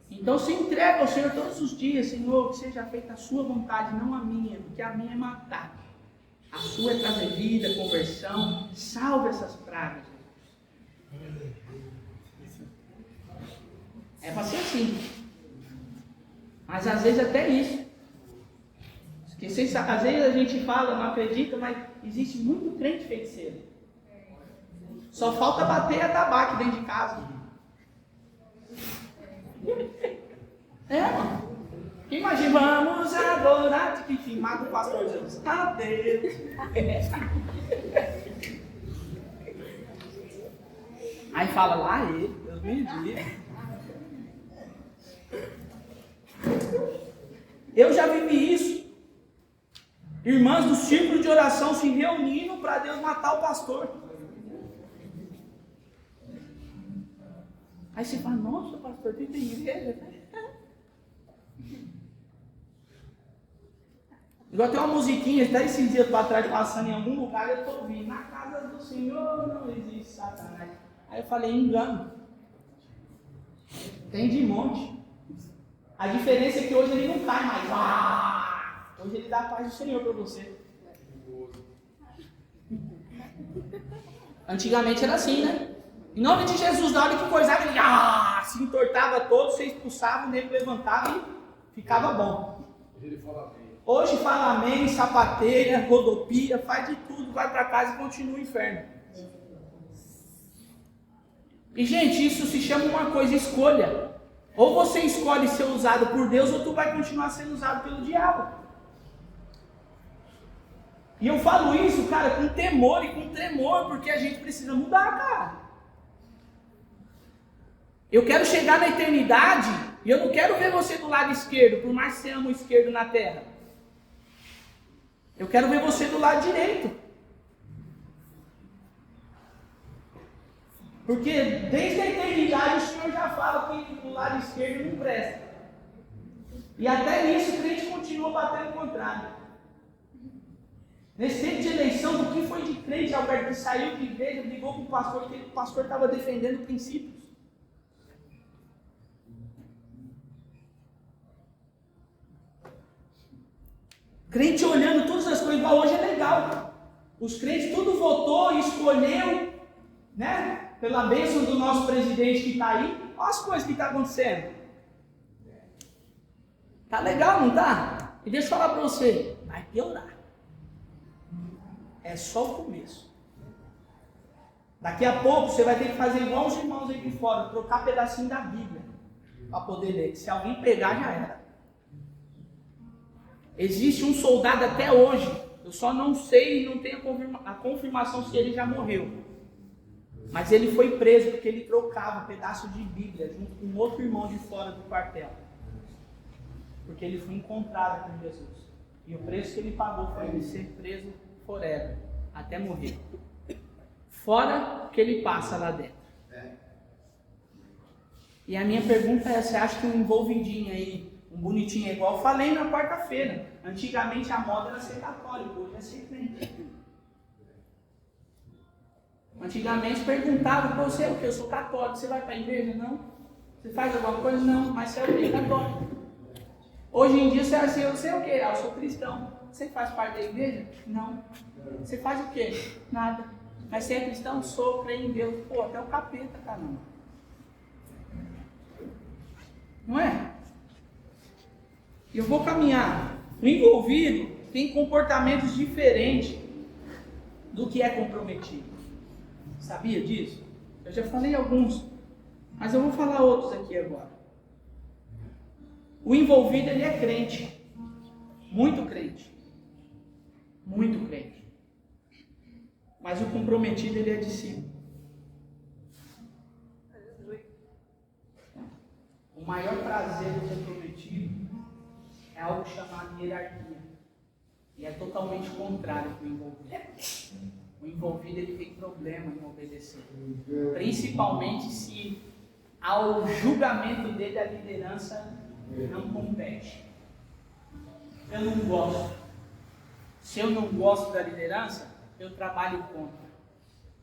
Então se entrega ao Senhor todos os dias, Senhor, que seja feita a sua vontade, não a minha, porque a minha é matar. A sua é trazer vida, conversão, salve essas pragas. É para ser assim. Mas às vezes até isso. Porque às vezes a gente fala, não acredita, mas existe muito crente feiticeiro. Só falta bater atabaque dentro de casa. Mano. Imagina, vamos adorar, enfim, mata o pastor Jesus. Adeus. Aí fala lá ele, Deus me livre. Eu já vivi isso. Irmãs do círculo de oração se reunindo para Deus matar o pastor. Aí você fala, nossa, pastor, tem igreja, né? Igual tem uma musiquinha, até esses dias para trás, passando em algum lugar, eu estou ouvindo, na casa do Senhor não existe Satanás. Aí eu falei, engano. Tem de monte. A diferença é que hoje ele não cai mais. Hoje ele dá a paz do Senhor para você. Antigamente era assim, né? Em nome de Jesus, na hora que coisava, ele se entortava todo, você expulsava, o nego levantava e ficava bom. Hoje fala amém, sapateia, rodopia, faz de tudo, vai para casa e continua o inferno. E gente, isso se chama uma coisa, escolha. Ou você escolhe ser usado por Deus, ou tu vai continuar sendo usado pelo diabo. E eu falo isso, cara, com temor e com tremor, porque a gente precisa mudar, cara. Eu quero chegar na eternidade, e eu não quero ver você do lado esquerdo, por mais que você ama o esquerdo na terra. Eu quero ver você do lado direito. Porque desde a eternidade o Senhor já fala que do lado esquerdo não presta. E até nisso o crente continua batendo contrário. Nesse tempo de eleição, do que foi de crente, Alberto, que saiu de igreja, brigou com o pastor, porque o pastor estava defendendo princípios. Crente olhando todas as coisas, igual hoje é legal. Os crentes tudo votou e escolheu, né? Pela bênção do nosso presidente que está aí. Olha as coisas que estão acontecendo. Tá legal, não tá? E deixa eu falar para você, vai piorar. É só o começo. Daqui a pouco você vai ter que fazer igual os irmãos aí de fora, trocar pedacinho da Bíblia para poder ler. Se alguém pegar, já era. Existe um soldado até hoje, eu só não sei e não tenho a confirmação se ele já morreu. Mas ele foi preso porque ele trocava um pedaço de Bíblia junto com outro irmão de fora do quartel. Porque ele foi encontrado com Jesus. E o preço que ele pagou foi ele ser preso forever, até morrer. Fora o que ele passa lá dentro. E a minha pergunta é, você acha que um envolvidinho aí, um bonitinho é igual eu falei na quarta-feira. Antigamente a moda era ser católico, hoje é ser crente. Antigamente perguntava para você o que? Eu sou católico, você vai para a igreja? Não. Você faz alguma coisa? Não, mas você é o que? Católico. Hoje em dia você é assim, eu sei o que? Eu sou cristão. Você faz parte da igreja? Não. Você faz o quê? Nada. Mas você é cristão? Sou, creio em Deus. Pô, até o capeta, caramba. Não é? Eu vou caminhar. O envolvido tem comportamentos diferentes do que é comprometido. Sabia disso? Eu já falei alguns, mas eu vou falar outros aqui agora. O envolvido, ele é crente. Muito crente. Muito crente. Mas o comprometido, ele é discípulo. O maior prazer do comprometido é algo chamado hierarquia. E é totalmente contrário para o envolvido. O envolvido, ele tem problema em obedecer. Principalmente se ao julgamento dele a liderança não compete. Eu não gosto. Se eu não gosto da liderança, eu trabalho contra.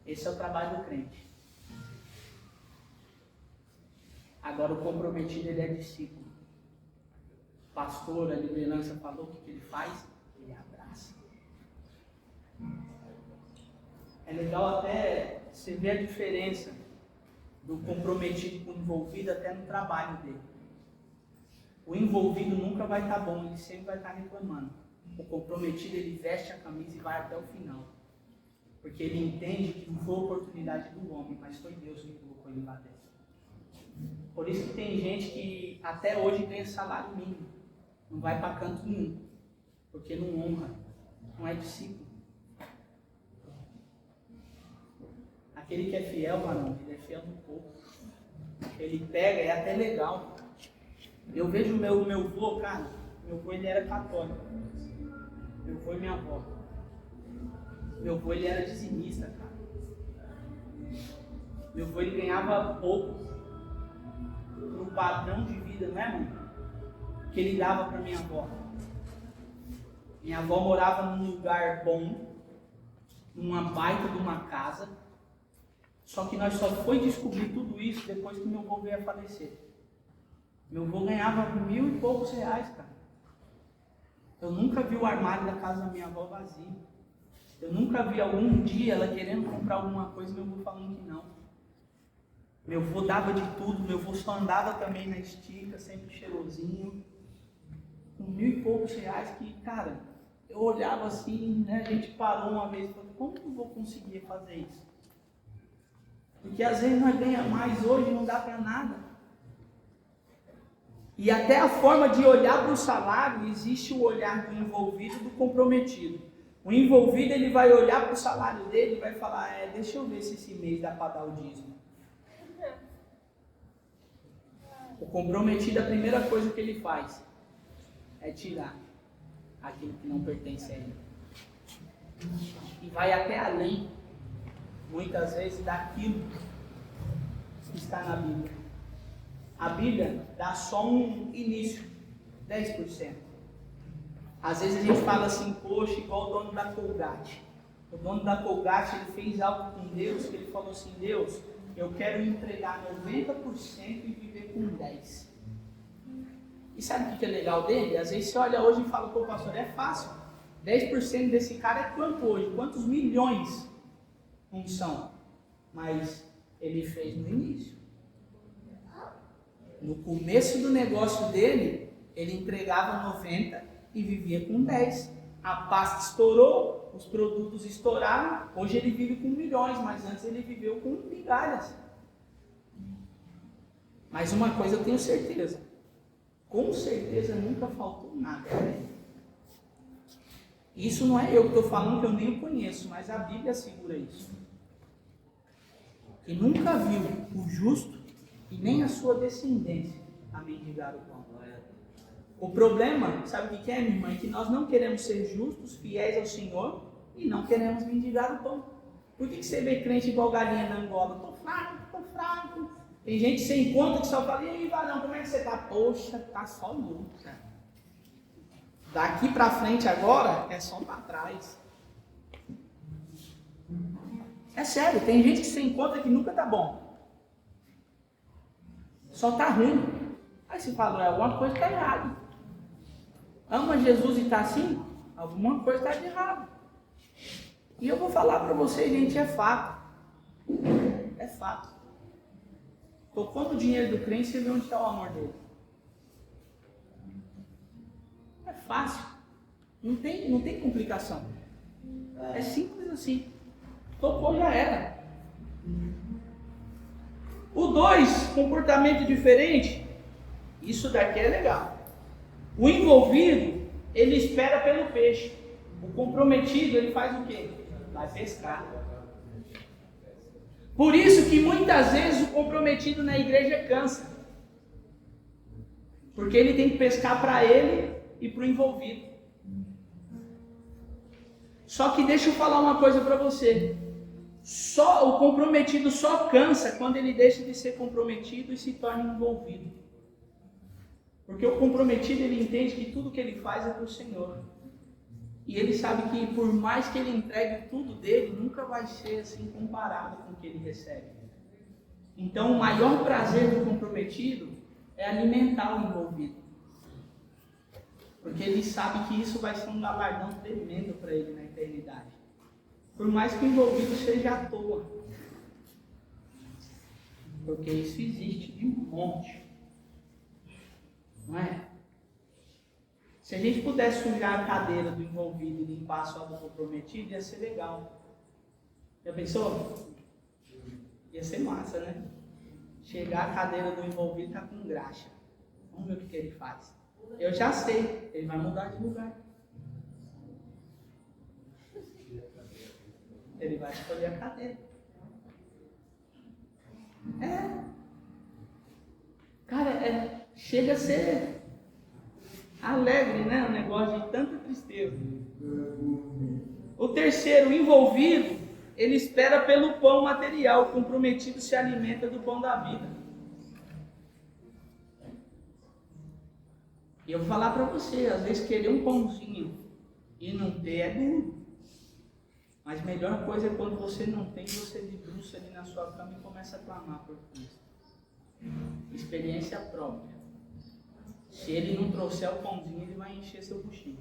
Esse é o trabalho do crente. Agora o comprometido, ele é discípulo. O pastor, a liderança falou o que ele faz, ele abraça. É legal até você ver a diferença do comprometido com o envolvido até no trabalho dele. O envolvido nunca vai estar bom, ele sempre vai estar reclamando. O comprometido, ele veste a camisa e vai até o final. Porque ele entende que não foi oportunidade do homem, mas foi Deus que colocou ele lá dentro. Por isso que tem gente que até hoje ganha salário mínimo. Não vai para canto nenhum. Porque não honra. Não é discípulo. Aquele que é fiel, varão, ele é fiel no pouco. Ele pega, é até legal. Eu vejo o meu avô, cara. Meu avô, ele era católico. Meu avô e minha avó. Meu avô, ele era dizimista, cara. Meu avô, ele ganhava pouco pro padrão de vida, não é, mãe? Que ele dava para minha avó. Minha avó morava num lugar bom, numa baita de uma casa. Só que nós só foi descobrir tudo isso depois que meu avô veio a falecer. Meu avô ganhava 1.000 e poucos reais, cara. Eu nunca vi o armário da casa da minha avó vazio. Eu nunca vi algum dia ela querendo comprar alguma coisa e meu avô falando que não. Meu avô dava de tudo, meu avô só andava também na estica, sempre cheirosinho. Com 1.000 e poucos reais que, cara, eu olhava assim, né? A gente parou uma vez e falou, como que eu vou conseguir fazer isso? Porque às vezes nós ganhamos mais hoje, não dá para nada. E até a forma de olhar para o salário, existe o olhar do envolvido e do comprometido. O envolvido, ele vai olhar para o salário dele e vai falar, deixa eu ver se esse mês dá para dar o dízimo. O comprometido, a primeira coisa que ele faz é tirar aquilo que não pertence a ele. E vai até além, muitas vezes, daquilo que está na Bíblia. A Bíblia dá só um início, 10%. Às vezes a gente fala assim, poxa, igual o dono da Colgate. O dono da Colgate, ele fez algo com Deus, que ele falou assim, Deus, eu quero entregar 90% e viver com 10%. E sabe o que é legal dele? Às vezes você olha hoje e fala, pô, pastor, é fácil. 10% desse cara é quanto hoje? Quantos milhões não são? Mas ele fez no início. No começo do negócio dele, ele entregava 90% e vivia com 10%. A pasta estourou, os produtos estouraram, hoje ele vive com milhões, mas antes ele viveu com migalhas. Mas uma coisa eu tenho certeza, com certeza nunca faltou nada. Isso não é eu que estou falando, que eu nem o conheço, mas a Bíblia assegura isso. E nunca viu o justo e nem a sua descendência a mendigar o pão. O problema, sabe o que é, minha irmã? É que nós não queremos ser justos, fiéis ao Senhor e não queremos mendigar o pão. Por que você vê crente igual galinha na Angola? Tô fraco. Tem gente sem conta que só fala, e aí, varão, como é que você tá? Poxa, tá só luta. Daqui pra frente agora, é só pra trás. É sério, tem gente que sem conta que nunca tá bom. Só tá ruim. Aí você fala, alguma coisa tá errada. Ama Jesus e está assim? Alguma coisa está de errado. E eu vou falar para vocês, gente, é fato. É fato. Tocou no dinheiro do crente, você vê onde está o amor dele. É fácil. Não tem complicação. É simples assim. Tocou, já era. O 2, comportamento diferente. Isso daqui é legal. O envolvido, ele espera pelo peixe. O comprometido, ele faz o quê? Vai pescar. Por isso que muitas vezes o comprometido na igreja cansa. Porque ele tem que pescar para ele e para o envolvido. Só que deixa eu falar uma coisa para você. O comprometido só cansa quando ele deixa de ser comprometido e se torna envolvido. Porque o comprometido, ele entende que tudo que ele faz é para o Senhor. E ele sabe que por mais que ele entregue tudo dele, nunca vai ser assim comparado com o que ele recebe. Então, o maior prazer do comprometido é alimentar o envolvido. Porque ele sabe que isso vai ser um galardão tremendo para ele na eternidade. Por mais que o envolvido seja à toa. Porque isso existe de um monte. Não é? Se a gente pudesse sujar a cadeira do envolvido e limpar só do comprometido, ia ser legal. Já pensou? Ia ser massa, né? Chegar a cadeira do envolvido tá com graxa. Vamos ver o que ele faz. Eu já sei, ele vai mudar de lugar. Ele vai escolher a cadeira. Cara, chega a ser alegre, né? Um negócio de tanta tristeza. O terceiro, envolvido, ele espera pelo pão material. O comprometido se alimenta do pão da vida. E eu vou falar para você, às vezes querer um pãozinho e não ter é duro. Mas a melhor coisa é quando você não tem, você debruça ali na sua cama e começa a clamar por Cristo. Experiência própria. Se ele não trouxer o pãozinho, ele vai encher seu buchinho.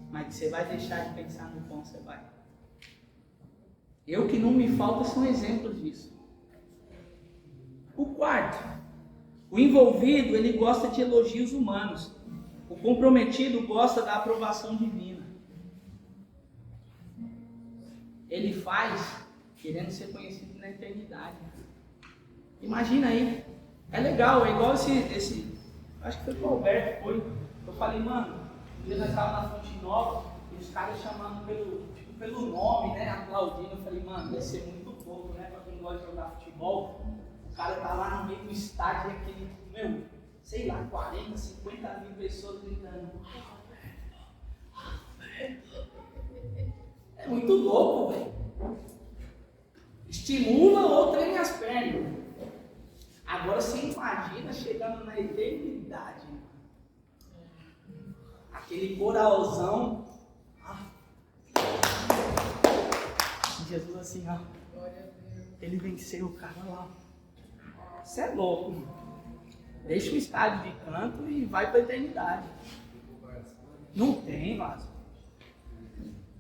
Mas que você vai deixar de pensar no pão, você vai. Eu que não me falta são exemplos disso. O quarto, o envolvido, ele gosta de elogios humanos. O comprometido gosta da aprovação divina. Ele faz querendo ser conhecido na eternidade. Imagina aí. É legal, é igual esse acho que foi com o Alberto, foi. Eu falei, mano, um dia nós estávamos na Fonte Nova e os caras chamando pelo nome, né? Aplaudindo. Eu falei, mano, vai ser muito pouco, né? Pra quem gosta de jogar futebol. O cara tá lá no meio do estádio e aquele, sei lá, 40, 50 mil pessoas gritando. É muito louco, velho. Estimula ou treine as pernas. Agora você imagina chegando na eternidade. Aquele coralzão. Jesus assim, ó. Ele venceu o cara lá. Isso é louco, mano. Deixa o estádio de canto e vai para a eternidade. Não tem, Lázaro.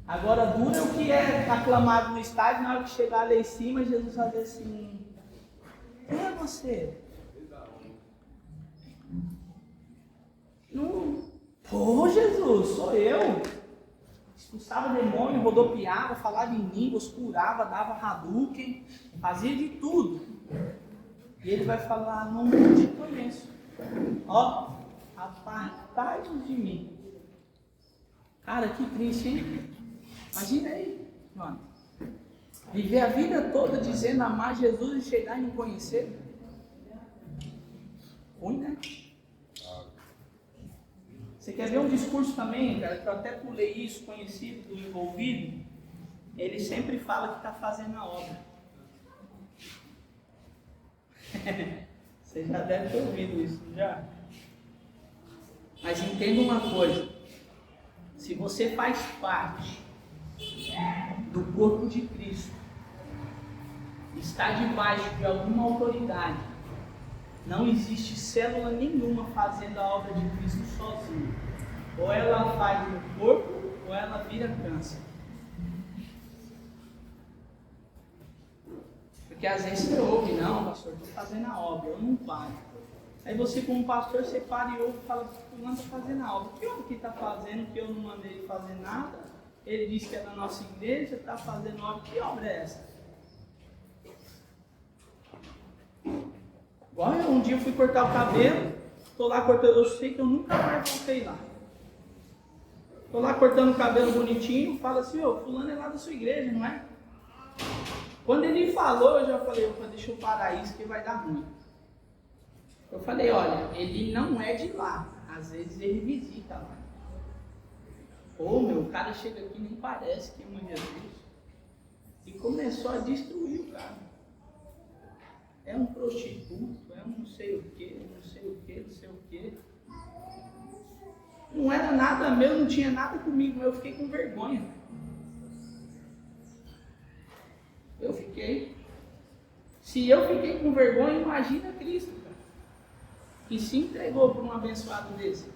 Agora, dura é o que é aclamado no estádio, na hora que chegar lá em cima, Jesus vai dizer assim: quem é você? Não. Pô, Jesus, sou eu. Expulsava demônio, rodopiava, falava em línguas, curava, dava Hadouken, fazia de tudo. E ele vai falar: não te conheço. Ó, apartai-vos de mim. Cara, que triste, hein? Imagina aí, mano. Viver a vida toda dizendo amar Jesus e chegar e não conhecer. Ruim, né? Você quer ver um discurso também, cara, que eu até pulei isso, conhecido do envolvido? Ele sempre fala que está fazendo a obra. Você já deve ter ouvido isso, já? Mas entenda uma coisa. Se você faz parte do corpo de Cristo, está debaixo de alguma autoridade, não existe célula nenhuma fazendo a obra de Cristo sozinha. Ou ela faz no corpo, ou ela vira câncer. Porque às vezes você ouve: não, pastor, estou fazendo a obra, eu não paro. Aí você, como pastor, você para e ouve e fala: fulano está fazendo a obra. Que obra que está fazendo que eu não mandei ele fazer nada? Ele disse que é da nossa igreja, está fazendo obra. Que obra é essa? Igual um dia eu fui cortar o cabelo, estou lá cortando, eu sei que eu nunca mais voltei lá. Estou lá cortando o cabelo bonitinho, fala assim: ô, fulano é lá da sua igreja, não é? Quando ele falou, eu já falei: opa, deixa eu parar isso que vai dar ruim. Eu falei: olha, ele não é de lá, às vezes ele visita lá. Pô, o cara chega aqui e nem parece que é uma Jesus. E começou a destruir o cara. É um prostituto, é um não sei o que, não sei o que, não sei o que. Não era nada meu, não tinha nada comigo, eu fiquei com vergonha. Eu fiquei. Se eu fiquei com vergonha, imagina Cristo, cara, que se entregou por um abençoado desse.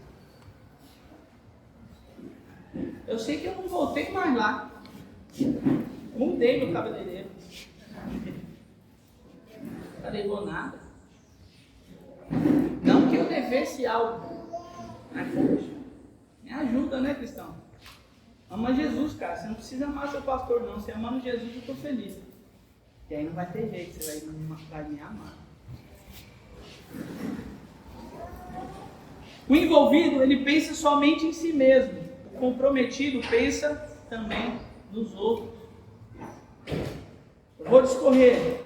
Eu sei que eu não voltei mais lá. Mudei meu cabeleireiro. Não levou nada. Não que eu devesse algo. Mas, poxa, me ajuda, né, cristão? Ama Jesus, cara. Você não precisa amar seu pastor, não. Você amando Jesus, eu estou feliz. E aí não vai ter jeito, você vai me amar. O envolvido, ele pensa somente em si mesmo. O comprometido pensa também nos outros. Eu vou discorrer.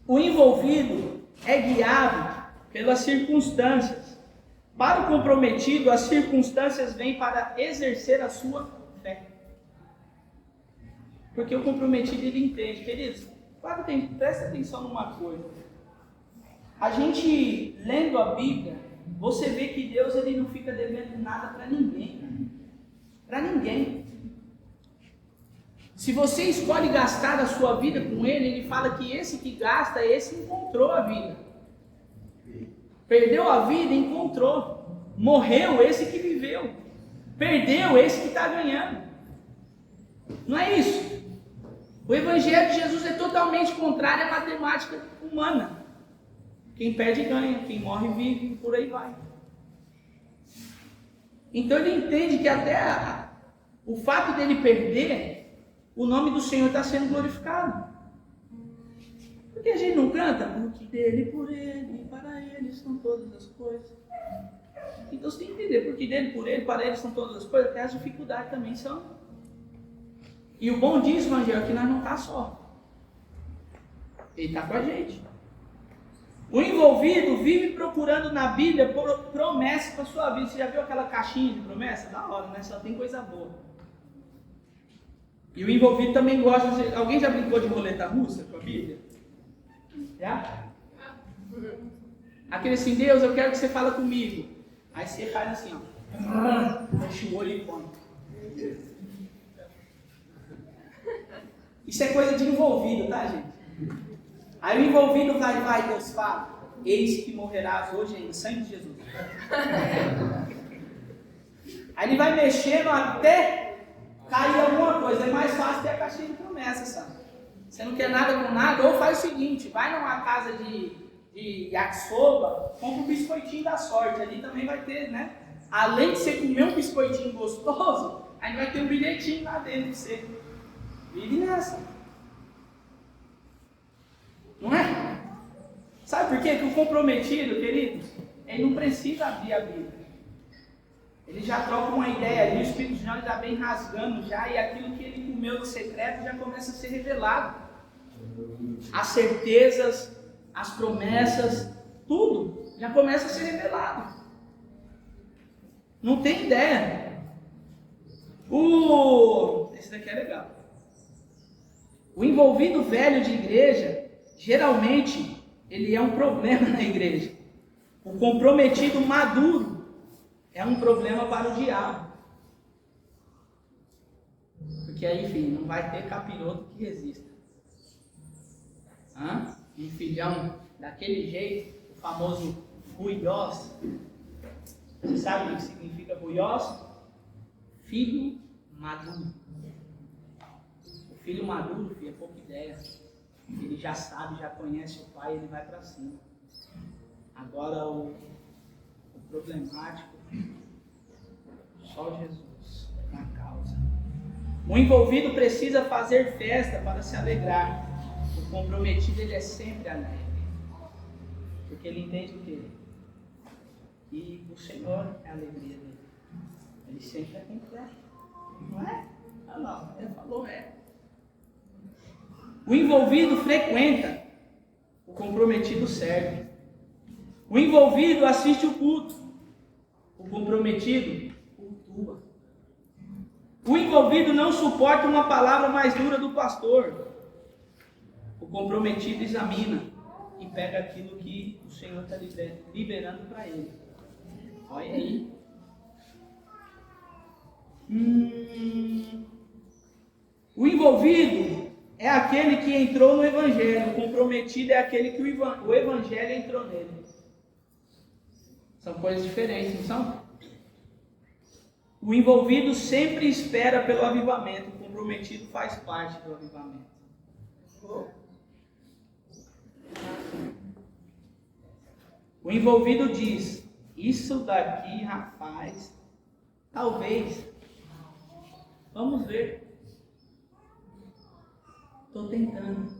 O envolvido é guiado pelas circunstâncias. Para o comprometido, as circunstâncias vêm para exercer a sua fé. Porque o comprometido, ele entende. Queridos, presta atenção numa coisa. A gente, lendo a Bíblia, você vê que Deus, ele não fica devendo nada para ninguém. Para ninguém. Se você escolhe gastar a sua vida com Ele, Ele fala que esse que gasta, esse encontrou a vida. Perdeu a vida, encontrou. Morreu, esse que viveu. Perdeu, esse que está ganhando. Não é isso? O Evangelho de Jesus é totalmente contrário à matemática humana. Quem perde ganha, quem morre vive, e por aí vai. Então ele entende que até o fato dele perder, o nome do Senhor está sendo glorificado. Porque a gente não canta, porque dele, por ele, para ele são todas as coisas. Então você tem que entender, porque dele, por ele, para ele são todas as coisas, até as dificuldades também são. E o bom disso, Evangelho, é que nós não está só. Ele está com a gente. O envolvido vive procurando na Bíblia promessas para a sua vida. Você já viu aquela caixinha de promessas? Da hora, né? Só tem coisa boa. E o envolvido também gosta de... Alguém já brincou de roleta russa com a Bíblia? Já? Aquele assim, Deus, eu quero que você fale comigo. Aí você faz assim, ó. Fecha o olho e põe. Isso é coisa de envolvido, tá, gente? Aí o envolvido vai, Deus fala, eis que morrerás hoje em sangue de Jesus. Aí ele vai mexendo até cair alguma coisa. É mais fácil ter a caixinha de promessas, sabe? Você não quer nada com nada, ou faz o seguinte, vai numa casa de yakisoba, compra um biscoitinho da sorte, ali também vai ter, né? Além de você comer um biscoitinho gostoso, aí vai ter um bilhetinho lá dentro de você. Vive nessa. Não é? Sabe por quê? Que o comprometido, queridos, ele não precisa abrir a Bíblia. Ele já troca uma ideia ali, o Espírito Santo está bem rasgando já, e aquilo que ele comeu no secreto já começa a ser revelado. As certezas, as promessas, tudo já começa a ser revelado. Não tem ideia. Esse daqui é legal. O envolvido velho de igreja, geralmente, ele é um problema na igreja. O comprometido maduro é um problema para o diabo. Porque aí, filho, não vai ter capiroto que resista. Um filhão daquele jeito, o famoso ruiós. Você sabe o que significa ruiós? Filho maduro. O filho maduro, filho, é pouca ideia. Ele já sabe, já conhece o pai, ele vai para cima. Agora o problemático, só Jesus na causa. O envolvido precisa fazer festa para se alegrar. O comprometido, ele é sempre alegre. Porque ele entende o quê? Que o Senhor é a alegria dele. Ele sempre é completo. Não é? Ah, não, ele falou é. O envolvido frequenta, o comprometido serve. O envolvido assiste o culto, o comprometido cultua. O envolvido não suporta uma palavra mais dura do pastor. O comprometido examina e pega aquilo que o Senhor está liberando para ele. Olha aí. O envolvido é aquele aquele que entrou no Evangelho. O comprometido é aquele que o Evangelho entrou nele. São coisas diferentes, não são? O envolvido sempre espera pelo avivamento. O comprometido faz parte do avivamento. O envolvido diz: isso daqui, rapaz, talvez. Vamos ver. Estou tentando.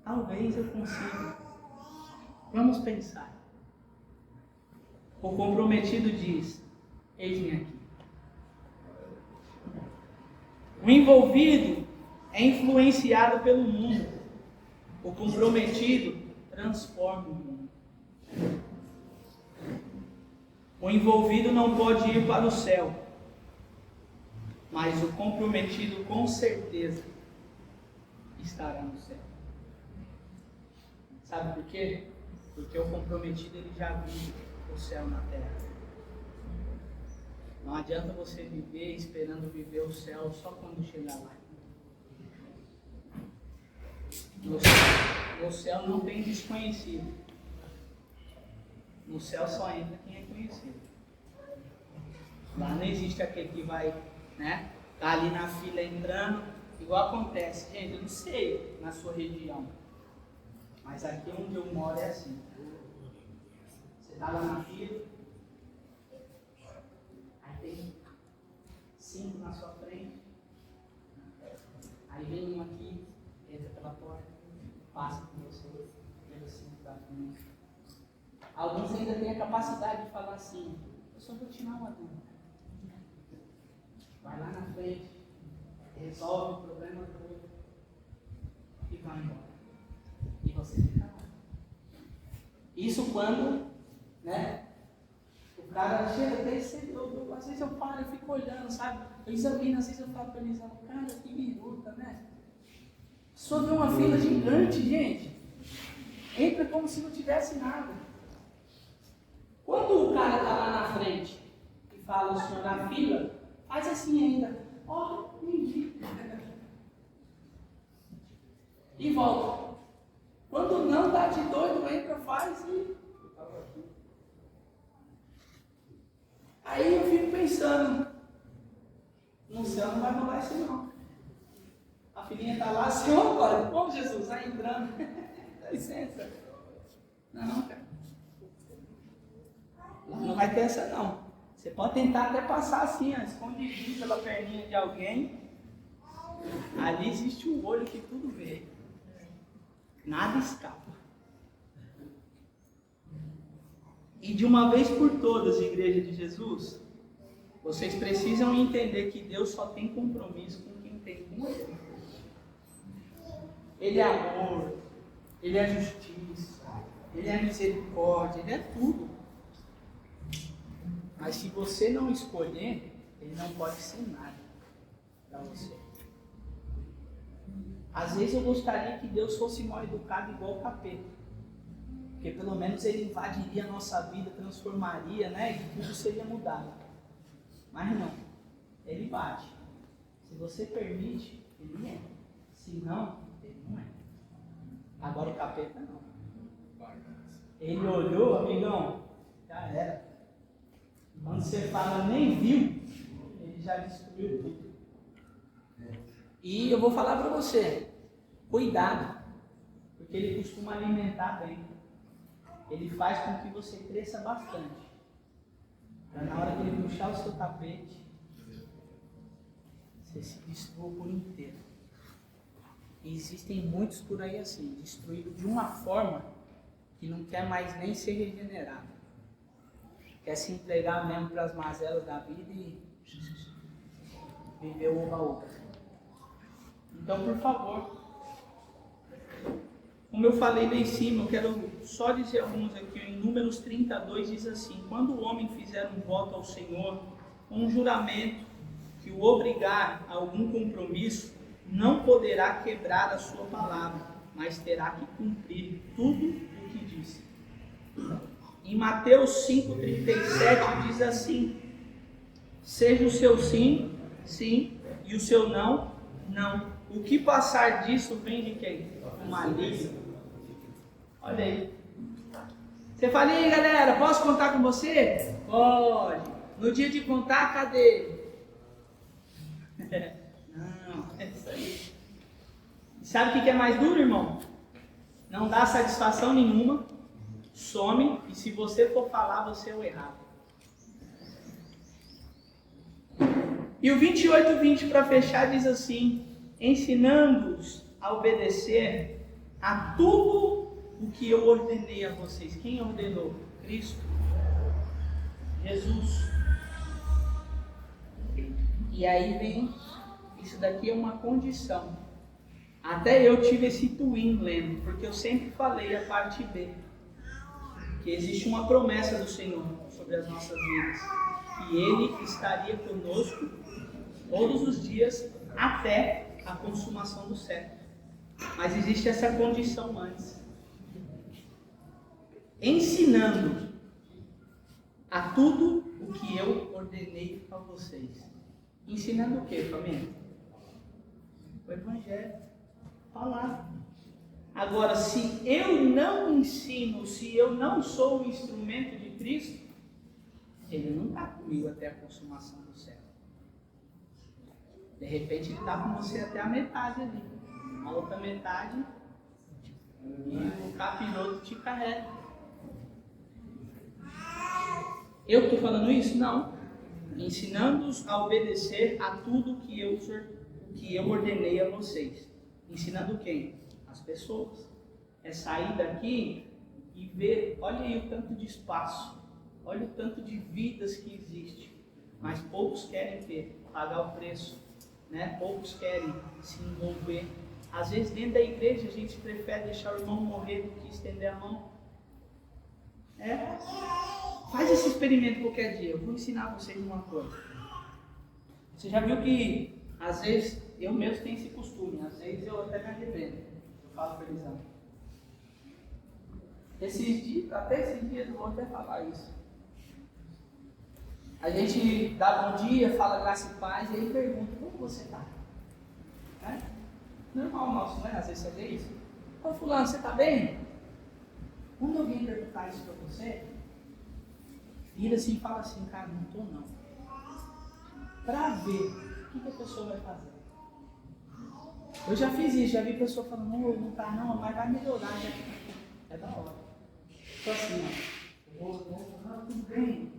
Talvez eu consiga. Vamos pensar. O comprometido diz: eis-me aqui. O envolvido é influenciado pelo mundo. O comprometido transforma o mundo. O envolvido não pode ir para o céu, mas o comprometido com certeza estará no céu. Sabe por quê? Porque o comprometido ele já vive o céu na terra. Não adianta você viver esperando viver o céu só quando chegar lá. No céu não tem desconhecido. No céu só entra quem é conhecido. Lá não existe aquele que vai, né, tá ali na fila entrando, igual acontece. Gente, eu não sei na sua região, mas aqui onde eu moro é assim. Você tá lá na fila, aí tem 5 na sua frente, aí vem um aqui, entra pela porta, passa por você, pega 5 da frente. Alguns ainda têm a capacidade de falar assim: eu só vou tirar uma dúvida. Vai lá na frente, resolve o problema todo e vai embora. E você fica lá. Isso quando, né, o cara chega até esse, às vezes eu paro, eu fico olhando, sabe? Eu examino, às vezes eu falo para eles: cara, que minuta, né? Só vê uma fila gigante, gente. Entra como se não tivesse nada. Quando o cara está lá na frente e fala o senhor na fila, faz assim ainda. Ó, nem vi. E volta. Quando não dá de doido, entra, faz e... Aí eu fico pensando, no céu não vai rolar isso não. A filhinha está lá, senhor, olha, como Jesus, está entrando. Dá licença. Não, cara. Não vai ter essa não. Você pode tentar até passar assim, ó, escondidinho pela perninha de alguém. Ali existe um olho que tudo vê. Nada escapa. E de uma vez por todas, Igreja de Jesus, vocês precisam entender que Deus só tem compromisso com quem tem com Ele. Ele é amor, Ele é justiça, Ele é misericórdia, Ele é tudo. Mas se você não escolher, Ele não pode ser nada para você. Às vezes eu gostaria que Deus fosse mal educado igual o capeta. Porque pelo menos Ele invadiria a nossa vida, transformaria, né? E tudo seria mudado. Mas não. Ele invade. Se você permite, Ele é. Se não, Ele não é. Agora o capeta não. Ele olhou, amigão, já era. Quando você fala nem viu, ele já destruiu tudo. E eu vou falar para você, cuidado, porque ele costuma alimentar bem. Ele faz com que você cresça bastante. Para na hora que ele puxar o seu tapete, você se destrua por inteiro. E existem muitos por aí assim, destruídos de uma forma que não quer mais nem ser regenerado. Quer se entregar mesmo para as mazelas da vida e viver o oba-oba. Então, por favor, como eu falei lá em cima, eu quero só dizer alguns aqui. Em Números 32 diz assim: quando o homem fizer um voto ao Senhor, um juramento que o obrigar a algum compromisso, não poderá quebrar a sua palavra, mas terá que cumprir tudo o que disse. Em Mateus 5,37 diz assim: seja o seu sim, sim, e o seu não, não. O que passar disso vem de quem? O maligno. Olha aí. Você fala, e aí galera, posso contar com você? Pode. No dia de contar, cadê? Não, é isso aí. Sabe o que é mais duro, irmão? Não dá satisfação nenhuma, some, e se você for falar, você é o errado. E o 28:20 para fechar diz assim: ensinando-os a obedecer a tudo o que eu ordenei a vocês. Quem ordenou? Cristo. Jesus. E aí vem, isso daqui é uma condição. Até eu tive esse twin lendo, porque eu sempre falei a parte B, que existe uma promessa do Senhor sobre as nossas vidas, que Ele estaria conosco todos os dias até a consumação do século. Mas existe essa condição antes. Ensinando a tudo o que eu ordenei a vocês. Ensinando o que, família? O Evangelho. Palavra. Agora, se eu não ensino, se eu não sou o instrumento de Cristo, Ele não está comigo até a consumação do século. De repente, Ele está com você até a metade ali. A outra metade, e o capiroto te carrega. Eu estou falando isso? Não. Ensinando-os a obedecer a tudo que eu ordenei a vocês. Ensinando quem? As pessoas. É sair daqui e ver, olha aí o tanto de espaço, olha o tanto de vidas que existe. Mas poucos querem ter, pagar o preço, né? Poucos querem se envolver. Às vezes dentro da igreja a gente prefere deixar o irmão morrer do que estender a mão. Faz esse experimento qualquer dia. Eu vou ensinar vocês uma coisa. Você já viu que às vezes eu mesmo tenho esse costume, às vezes eu até me arrependo. Eu falo para eles, até esses dias eu vou até falar isso. A gente dá bom dia, fala graça e paz, e aí pergunta, como você está? Normal nosso, né? Às vezes fazer isso. Ô fulano, você está bem? Quando alguém perguntar isso para você, vira assim e fala assim, cara, não estou não. Para ver o que a pessoa vai fazer. Eu já fiz isso, já vi pessoa falando, não tá não, mas vai melhorar, já. É da hora. Então assim, tudo bem,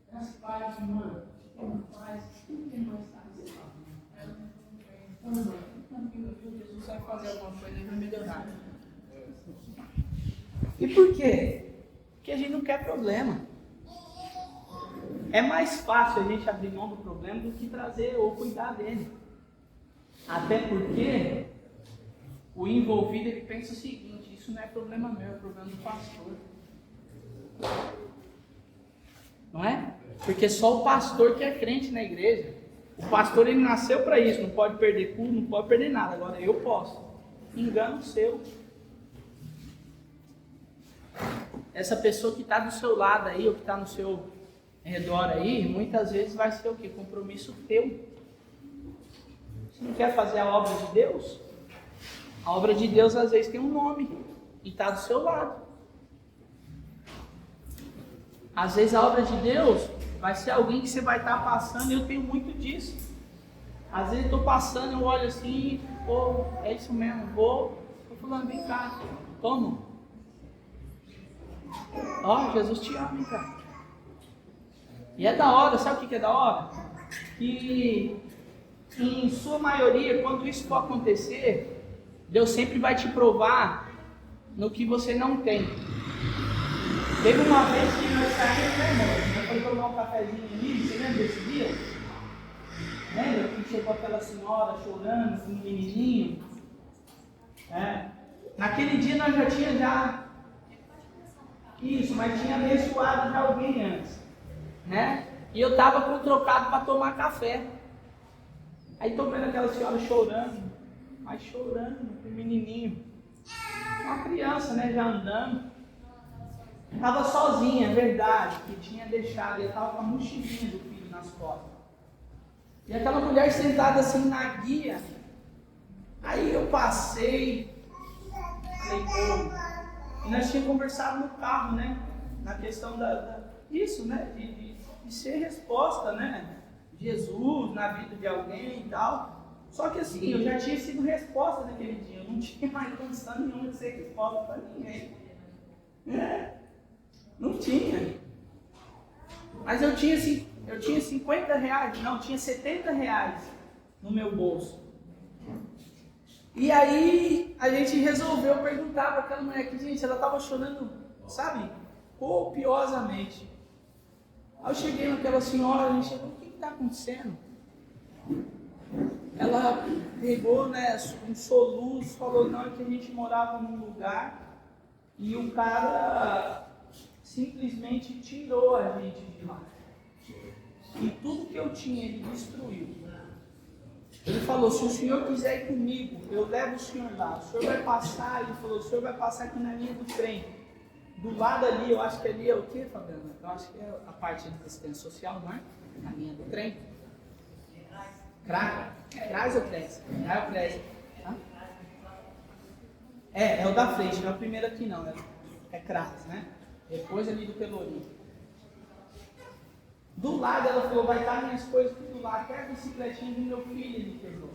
graças a Deus, irmã, como faz, tudo que nós está Jesus vai fazer alguma coisa e vai melhorar. E por quê? Porque a gente não quer problema. É mais fácil a gente abrir mão do problema do que trazer ou cuidar dele. Até porque o envolvido ele pensa o seguinte, isso não é problema meu, é problema do pastor. Não é? Porque só o pastor que é crente na igreja. O pastor ele nasceu para isso, não pode perder culto, não pode perder nada. Agora eu posso. Engano seu. Essa pessoa que está do seu lado aí, ou que está no seu redor aí, muitas vezes vai ser o quê? Compromisso teu. Você não quer fazer a obra de Deus? A obra de Deus às vezes tem um nome e está do seu lado. Às vezes a obra de Deus vai ser alguém que você vai estar passando, e eu tenho muito disso. Às vezes eu estou passando, eu olho assim, pô, é isso mesmo, estou falando, vem cá, toma. Ó, Jesus te ama, hein, cara. E é da hora, sabe o que é da hora? Que em sua maioria, quando isso for acontecer, Deus sempre vai te provar no que você não tem. Teve uma vez que nós saímos, né, irmão? Nós fomos tomar um cafezinho ali, você lembra desse dia? Lembra que chegou aquela senhora chorando com um menininho? Naquele dia nós já tínhamos isso, mas tinha abençoado já alguém antes, né? E eu estava com trocado para tomar café. Aí estou vendo aquela senhora chorando, mas chorando, com o menininho. Uma criança, né, já andando. Estava sozinha, é verdade, que tinha deixado, e estava com a mochilinha do filho nas costas. E aquela mulher sentada assim na guia, Aí eu passei, falei, pô, e nós tínhamos conversado no carro, né? Na questão disso, né? De ser resposta, né? Jesus na vida de alguém e tal. Só que assim, eu já tinha sido resposta naquele dia, eu não tinha mais condição nenhuma de ser resposta para ninguém. Não tinha. Mas eu tinha 50 reais, não, tinha 70 reais no meu bolso. E aí a gente resolveu perguntar para aquela mulher que, gente, ela estava chorando, sabe, copiosamente. Aí eu cheguei naquela senhora, a gente chegou, o que está acontecendo? Ela pegou, né, um soluço, falou, não, é que a gente morava num lugar e o cara simplesmente tirou a gente de lá. E tudo que eu tinha, ele destruiu. Ele falou, se o senhor quiser ir comigo, eu levo o senhor lá. O senhor vai passar, ele falou, o senhor vai passar aqui na linha do trem. Do lado ali, eu acho que ali é o quê, Fabiana? Eu acho que é a parte de assistência social, não é? A linha do trem. Crais ou Cres? É o Cres. É o da frente, não é o primeiro aqui não. É Crais, né? Depois ali do Pelourinho. Do lado ela falou, vai estar minhas coisas tudo lá, até a bicicletinha do meu filho ele pegou.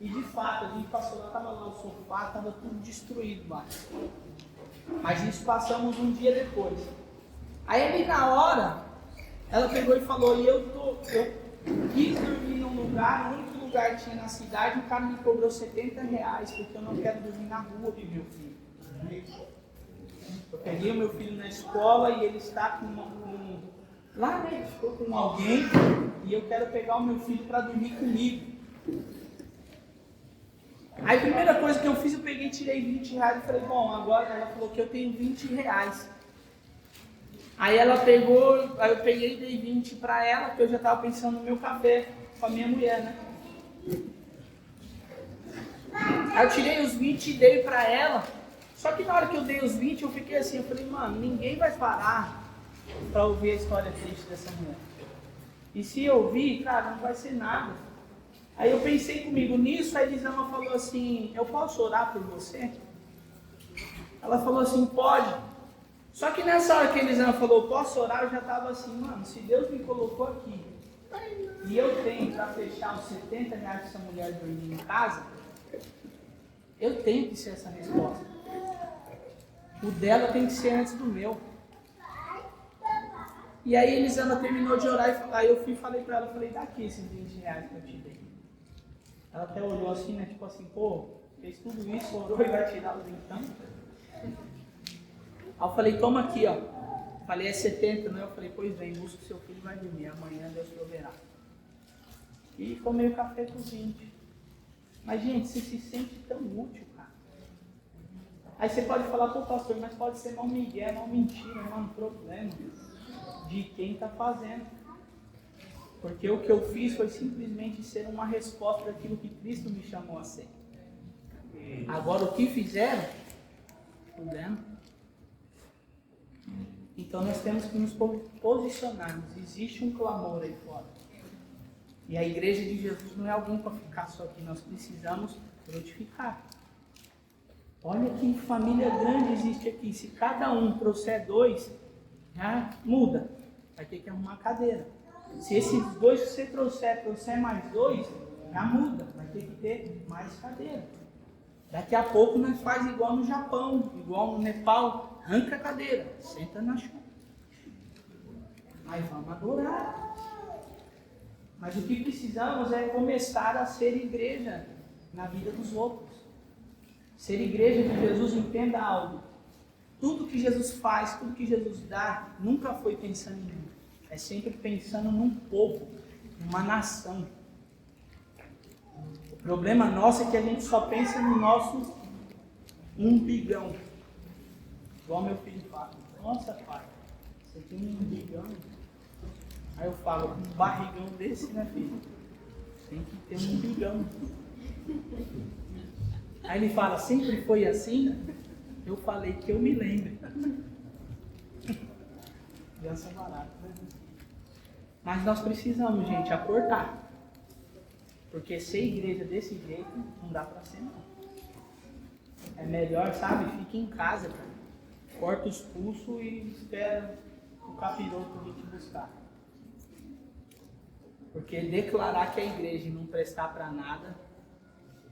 E de fato, a gente passou lá, estava lá o sofá, estava tudo destruído lá. Mas isso passamos um dia depois. Aí ali na hora, ela pegou e falou, eu quis dormir num lugar, o único lugar que tinha na cidade, o cara me cobrou 70 reais, porque eu não quero dormir na rua com meu filho. Eu peguei o meu filho na escola e ele está lá, né? Ficou com alguém e eu quero pegar o meu filho para dormir comigo. Aí a primeira coisa que eu fiz, eu peguei e tirei 20 reais e falei, bom, agora ela falou que eu tenho 20 reais. Aí ela pegou, aí eu peguei e dei 20 para ela, porque eu já estava pensando no meu café com a minha mulher, né? Aí eu tirei os 20 e dei para ela. Só que na hora que eu dei os 20, eu fiquei assim, eu falei, mano, ninguém vai parar para ouvir a história triste dessa mulher. E se eu ouvir, cara, não vai ser nada. Aí eu pensei comigo nisso, a Elisama falou assim, eu posso orar por você? Ela falou assim, pode. Só que nessa hora que a Elisama falou, posso orar, eu já estava assim, mano, se Deus me colocou aqui, e eu tenho para fechar os 70 reais que essa mulher dormir em casa, eu tenho que ser essa resposta. O dela tem que ser antes do meu. E aí a Elisama terminou de orar e aí eu fui e falei para ela, falei, dá aqui esses 20 reais que eu te dei. Ela até olhou assim, né, tipo assim, pô, fez tudo isso, orou e vai tirar os então. Aí eu falei, toma aqui, ó. Falei, é 70, né? Eu falei, pois bem, busca o seu filho e vai dormir, amanhã Deus proverá. E tomei o café com os 20. Mas, gente, você se sente tão útil, cara. Aí você pode falar, pô, pastor, mas pode ser mal migué, mal mentira, não é um problema de quem está fazendo. Porque o que eu fiz foi simplesmente ser uma resposta daquilo que Cristo me chamou a ser. Agora, o que fizeram? Problema. Então, nós temos que nos posicionarmos. Existe um clamor aí fora. E a igreja de Jesus não é alguém para ficar só aqui. Nós precisamos frutificar. Olha que família grande existe aqui. Se cada um trouxer 2, já muda. Vai ter que arrumar cadeira. Se esses 2 que você trouxer mais 2, já muda. Vai ter que ter mais cadeira. Daqui a pouco nós faz igual no Japão, igual no Nepal. Arranca a cadeira, senta na chuva. Mas vamos adorar. Mas o que precisamos é começar a ser igreja na vida dos outros. Ser igreja de Jesus, entenda algo. Tudo que Jesus faz, tudo que Jesus dá, nunca foi pensando em mim. É sempre pensando num povo, numa nação. O problema nosso é que a gente só pensa no nosso umbigão. Igual meu filho fala, nossa pai, você tem um umbigão? Aí eu falo, um barrigão desse, né filho? Tem que ter um umbigão. Aí ele fala, sempre foi assim? Eu falei que eu me lembro. Criança barata, né? Mas nós precisamos, gente, acordar. Porque ser igreja desse jeito não dá pra ser, não. É melhor, sabe? Fica em casa, cara. Corta os pulsos e espera o capiroto vir te buscar. Porque declarar que é igreja e não prestar pra nada,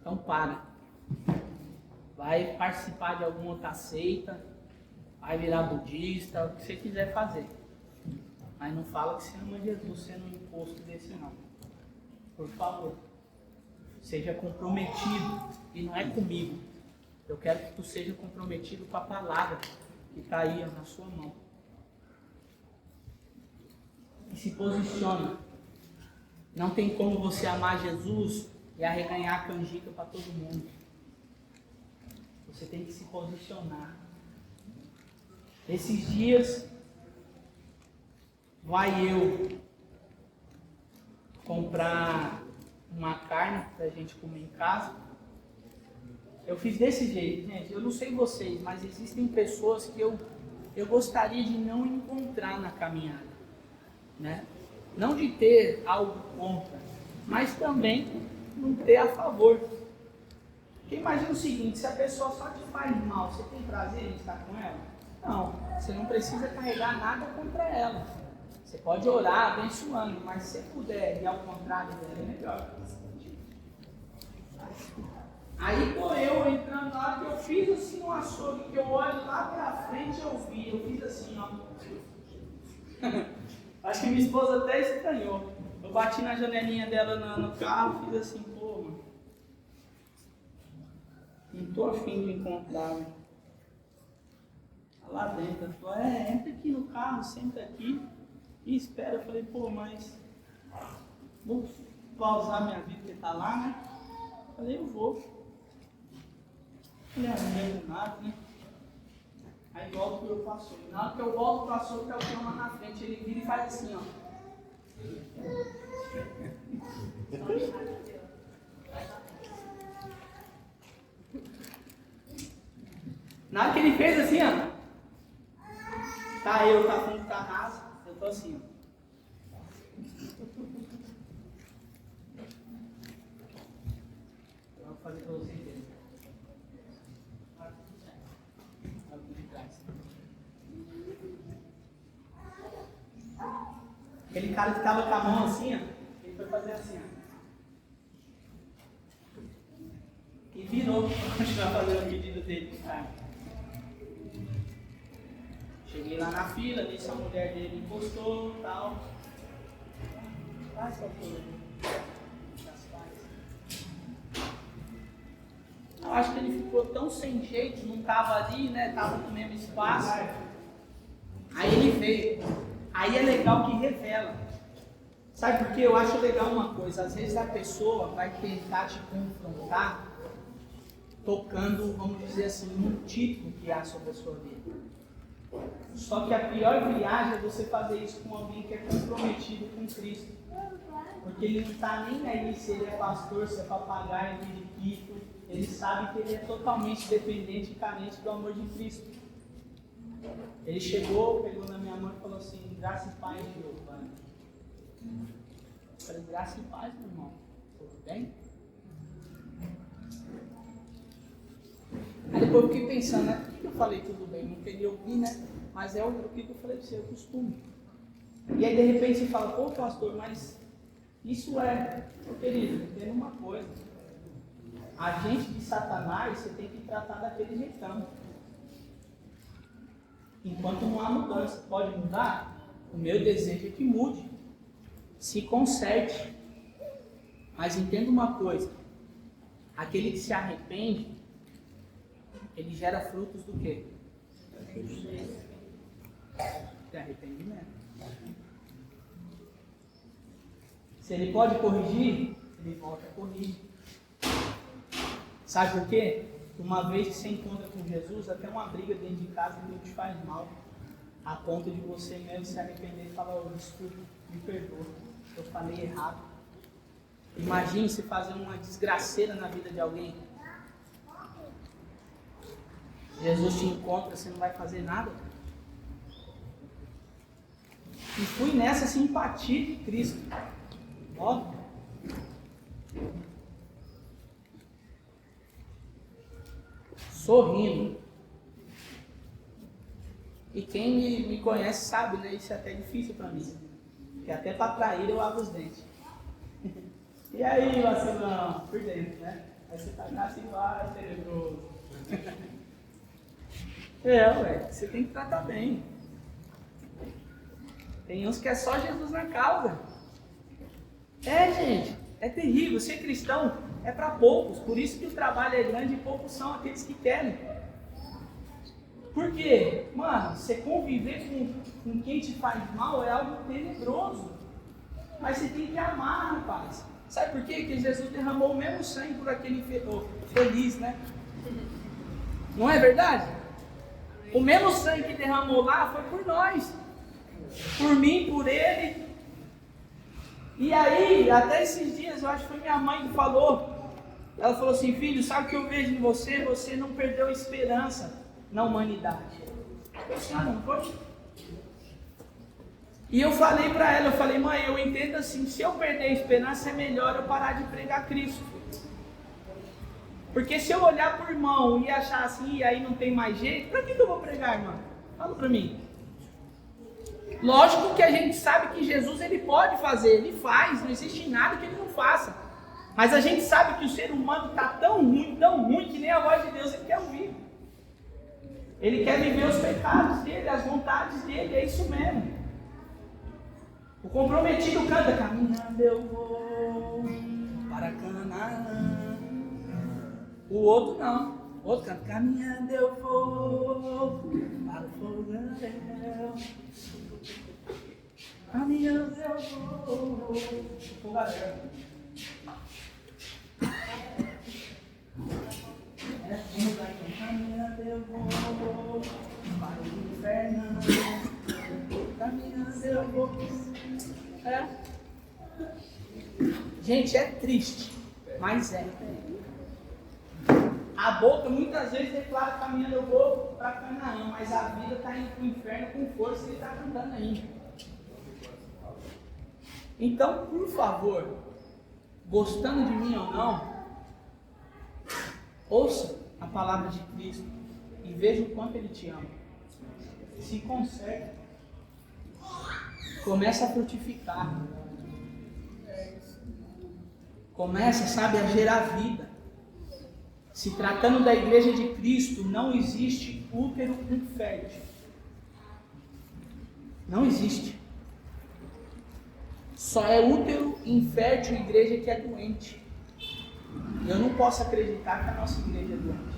então para. Vai participar de alguma outra seita, vai virar budista, o que você quiser fazer. Mas não fala que você ama Jesus sendo um imposto desse não. Por favor. Seja comprometido. E não é comigo. Eu quero que tu seja comprometido com a palavra que está aí ó, na sua mão. E se posiciona. Não tem como você amar Jesus e arreganhar a canjica para todo mundo. Você tem que se posicionar. Esses dias, vai eu comprar uma carne para a gente comer em casa. Eu fiz desse jeito, gente. Eu não sei vocês, mas existem pessoas que eu gostaria de não encontrar na caminhada, né? Não de ter algo contra, mas também não ter a favor. Porque imagina o seguinte, se a pessoa só te faz mal, você tem prazer em estar com ela? Não, você não precisa carregar nada contra ela. Você pode orar abençoando, mas se puder e ao contrário dela, é melhor. Aí tô eu entrando lá, que eu fiz assim um açougue, que eu olho lá pra frente eu vi, eu fiz assim, ó. Acho que minha esposa até estranhou. Eu bati na janelinha dela no carro, fiz assim, pô, mano. Não tô afim de encontrar, né? Lá dentro, ela falou, entra aqui no carro, senta aqui e espera. Eu falei, pô, mas vou pausar minha vida que tá lá, né? Eu falei, eu vou. Falei, não lembro nada, né? Aí volto pro pastor. Na hora que eu volto pro pastor, que é o chão lá na frente, ele vira e faz assim, ó. Na hora que ele fez assim, ó. Tá eu, tá fundo, tá raso, eu tô assim, ó. Eu vou fazer pra vocês verem. Aquele cara que tava com a mão assim, ó, ele foi fazer assim, ó. E virou para continuar fazendo o pedido dele. Cheguei lá na fila, disse a mulher dele encostou e tal. Faz sua coisa. Eu acho que ele ficou tão sem jeito, não estava ali, né? Estava no mesmo espaço. Aí ele veio. Aí é legal que revela. Sabe por quê? Eu acho legal uma coisa. Às vezes a pessoa vai tentar te confrontar tocando, vamos dizer assim, um título que há sobre a sua vida. Só que a pior viagem é você fazer isso com alguém que é comprometido com Cristo. Porque ele não está nem aí se ele é pastor, se é papagaio, periquito. Ele sabe que ele é totalmente dependente e carente do amor de Cristo. Ele chegou, pegou na minha mão e falou assim, graça e paz, Giovanni. Eu falei, graça e paz, meu irmão. Tudo bem? Aí depois eu fiquei pensando, né? Por que eu falei tudo bem? Não queria ouvir, né? Mas é o que eu falei para você, é o costume. E aí de repente você fala, pô pastor, mas isso é, meu querido, entenda uma coisa. Agente de Satanás, você tem que tratar daquele jeitão. Enquanto não há mudança, pode mudar? O meu desejo é que mude. Se conserte. Mas entenda uma coisa. Aquele que se arrepende, ele gera frutos do quê? De arrependimento. Se ele pode corrigir, ele volta a corrigir. Sabe por quê? Uma vez que você encontra com Jesus, até uma briga dentro de casa não te faz mal. A ponto de você mesmo se arrepender e falar, oh, desculpa, me perdoa, eu falei errado. Imagine se fazer uma desgraceira na vida de alguém. Jesus te encontra, você não vai fazer nada. E fui nessa simpatia de Cristo. Óbvio. sorrindo. E quem me conhece sabe, né? Isso é até difícil para mim. Porque até para trair eu abro os dentes. E aí, vacilão? Por dentro, né? Aí você tá assim, vai, tenebroso. Ué, você tem que tratar bem. Tem uns que é só Jesus na causa. Gente, é terrível. Ser cristão é para poucos. Por isso que o trabalho é grande e poucos são aqueles que querem. Por quê? Mano, você conviver com quem te faz mal é algo tenebroso. Mas você tem que amar, rapaz. Sabe por quê? Porque Jesus derramou o mesmo sangue por aquele feliz, né? Não é verdade? O mesmo sangue que derramou lá foi por nós. Por mim, por ele. E aí, até esses dias, eu acho que foi minha mãe que falou. Ela falou assim: filho, sabe o que eu vejo em você? Você não perdeu a esperança na humanidade. Eu disse: não foi? E eu falei para ela, mãe, eu entendo assim, se eu perder a esperança é melhor eu parar de pregar Cristo. Porque se eu olhar para o irmão e achar assim, e aí não tem mais jeito, para que eu vou pregar, irmão? Fala para mim. Lógico que a gente sabe que Jesus ele pode fazer, ele faz, não existe nada que ele não faça. Mas a gente sabe que o ser humano está tão ruim, que nem a voz de Deus ele quer ouvir. Ele quer viver os pecados dele, as vontades dele, é isso mesmo. O comprometido canta: caminhando eu vou para Canaã. O outro não. O outro canta: caminhando eu vou para o fogaréu. Caminhando eu vou para o fogaréu. Caminhando eu vou para o inferno. Caminhando eu vou. Gente, é triste, mas é. A boca muitas vezes declara: caminhando eu vou para Canaã, mas a vida está indo para o inferno com força e ele está cantando ainda. Então, por favor, gostando de mim ou não, ouça a palavra de Cristo e veja o quanto Ele te ama. Se conserte. Começa a frutificar. Começa, sabe, a gerar vida. Se tratando da igreja de Cristo, não existe útero infértil. Não existe. Só é útero infértil igreja que é doente. Eu não posso acreditar que a nossa igreja é doente.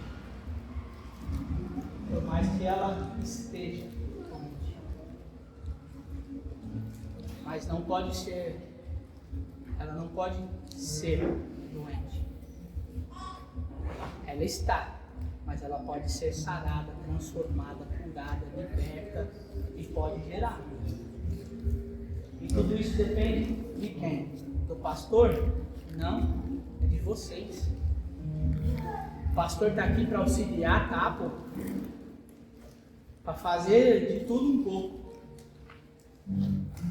Por mais que ela esteja doente. Mas não pode ser. Ela não pode ser doente. Ela está, mas ela pode ser sarada, transformada, curada, liberta e pode gerar. E tudo isso depende de quem? Do pastor? Não, é de vocês. O pastor está aqui para auxiliar, tá, pô? Para fazer de tudo um pouco.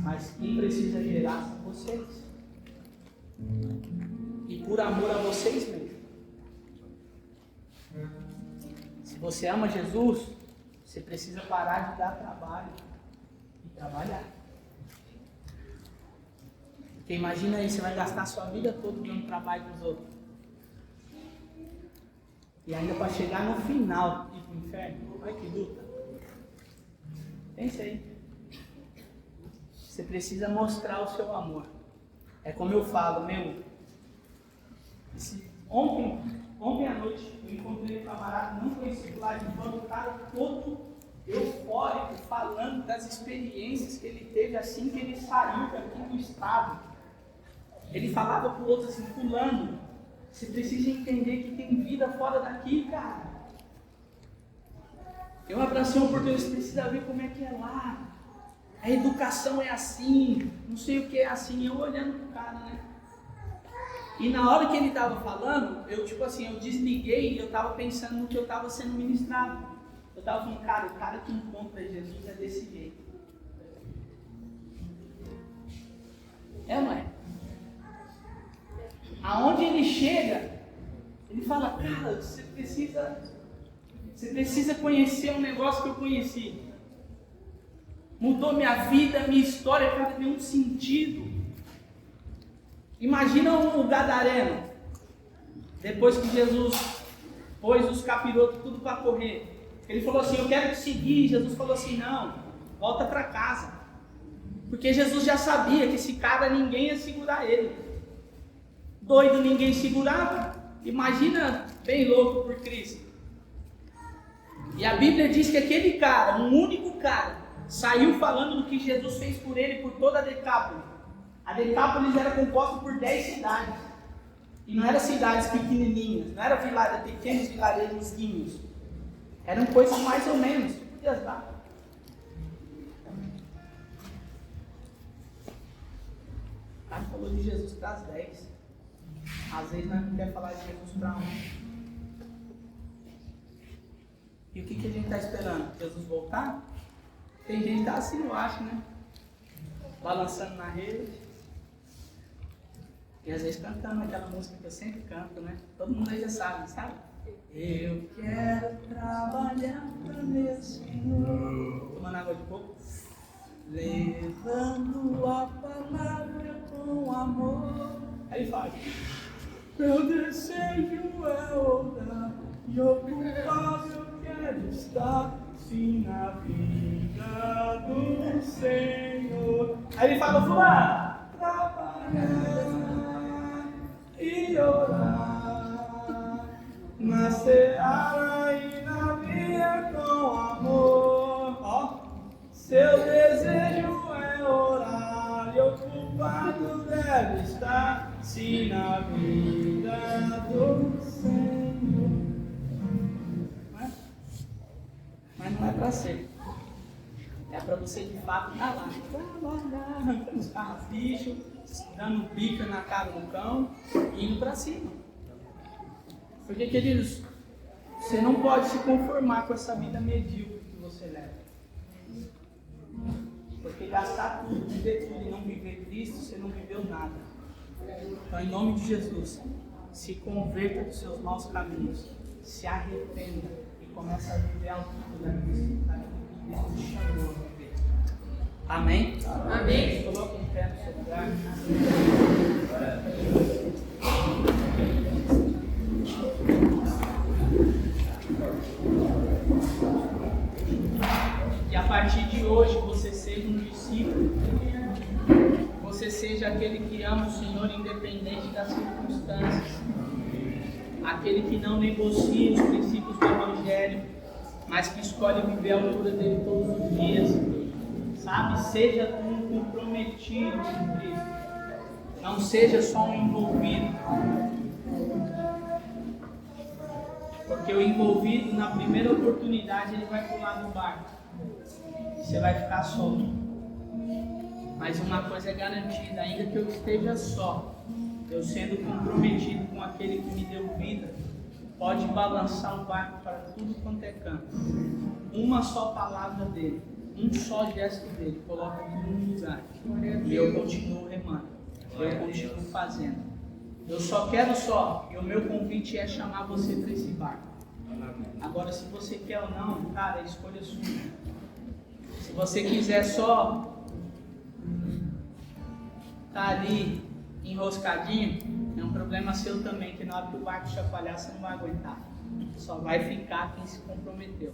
Mas quem precisa gerar são vocês. E por amor a vocês mesmos. Se você ama Jesus, você precisa parar de dar trabalho e trabalhar. Porque imagina aí, você vai gastar a sua vida toda dando trabalho para os outros. E ainda para chegar no final e ir para o inferno. Olha que luta. Pensa aí. Você precisa mostrar o seu amor. É como eu falo, ontem à noite eu encontrei um camarada não conhecido lá de fora, um cara todo eufórico, falando das experiências que ele teve assim que ele saiu aqui do estado. Ele falava para o outro assim: fulano, você precisa entender que tem vida fora daqui, cara. Eu abracei uma oportunidade, você precisa ver como é que é lá. A educação é assim, não sei o que é assim. Eu olhando pro cara, né? E na hora que ele estava falando, eu desliguei e eu estava pensando no que eu estava sendo ministrado. Eu estava falando: cara, o cara que encontra Jesus é desse jeito. É ou não é? Aonde ele chega, ele fala: cara, você precisa Você precisa conhecer um negócio que eu conheci. Mudou minha vida, minha história, cara, tem um sentido. Imagina o gadareno. Depois que Jesus pôs os capirotos tudo para correr. Ele falou assim, eu quero te seguir. Jesus falou assim, não, volta para casa. Porque Jesus já sabia que esse cara ninguém ia segurar ele. Doido ninguém segurava. Imagina bem louco por Cristo. E a Bíblia diz que aquele cara, um único cara, saiu falando do que Jesus fez por ele por toda a Decápolis. A Decápolis era composta por 10 cidades. E não eram cidades pequenininhas, não eram pequenos vilarejozinhos. Eram coisas mais ou menos. Podia dar. O cara falou de Jesus para as 10. Às vezes nós não queremos falar de Jesus para 1. E o que a gente está esperando? Jesus voltar? Tem gente que está assim, eu acho, né? Balançando na rede. E às vezes cantando aquela música que eu sempre canto, né? Todo mundo aí já sabe, sabe? Eu quero trabalhar para meu Senhor. Tomando água de coco. Levando a palavra com amor. Aí ele fala: meu desejo é orar e ocupado eu quero estar, sim, na vida do Senhor. Aí ele fala: fulano, trabalhar e orar na seara e na via com amor. Ó, seu desejo é orar e ocupado deve estar, sim, na vida do Senhor. Mas não é para ser. É para você de fato estar lá, arrancando os carrapichos, dando bica na cara do cão e indo para cima. Porque, queridos, você não pode se conformar com essa vida medíocre que você leva. Porque gastar tudo, viver tudo e não viver Cristo, você não viveu nada. Então, em nome de Jesus, se converta dos seus maus caminhos, se arrependa e comece a viver a altura da Cristo te chamou a viver. Amém? Amém. Coloque um pé no seu lugar. E a partir de hoje você seja um discípulo. Você seja aquele que ama o Senhor independente das circunstâncias. Aquele que não negocia os princípios do Evangelho, mas que escolhe viver a altura dele todos os dias. Sabe? Seja um comprometido com Cristo. Não seja só um envolvido. Porque o envolvido, na primeira oportunidade, ele vai pular no barco. E você vai ficar solto. Mas uma coisa é garantida, ainda que eu esteja só, eu sendo comprometido com aquele que me deu vida, pode balançar o barco para tudo quanto é canto. Uma só palavra dele, um só gesto dele, coloca tudo no lugar. E eu continuo remando, eu continuo fazendo. Eu só quero e o meu convite é chamar você para esse barco. Agora, se você quer ou não, cara, a escolha é sua. Se você quiser só tá ali enroscadinho, é um problema seu também, que na hora que o barco chacoalhar você não vai aguentar. Só vai ficar quem se comprometeu.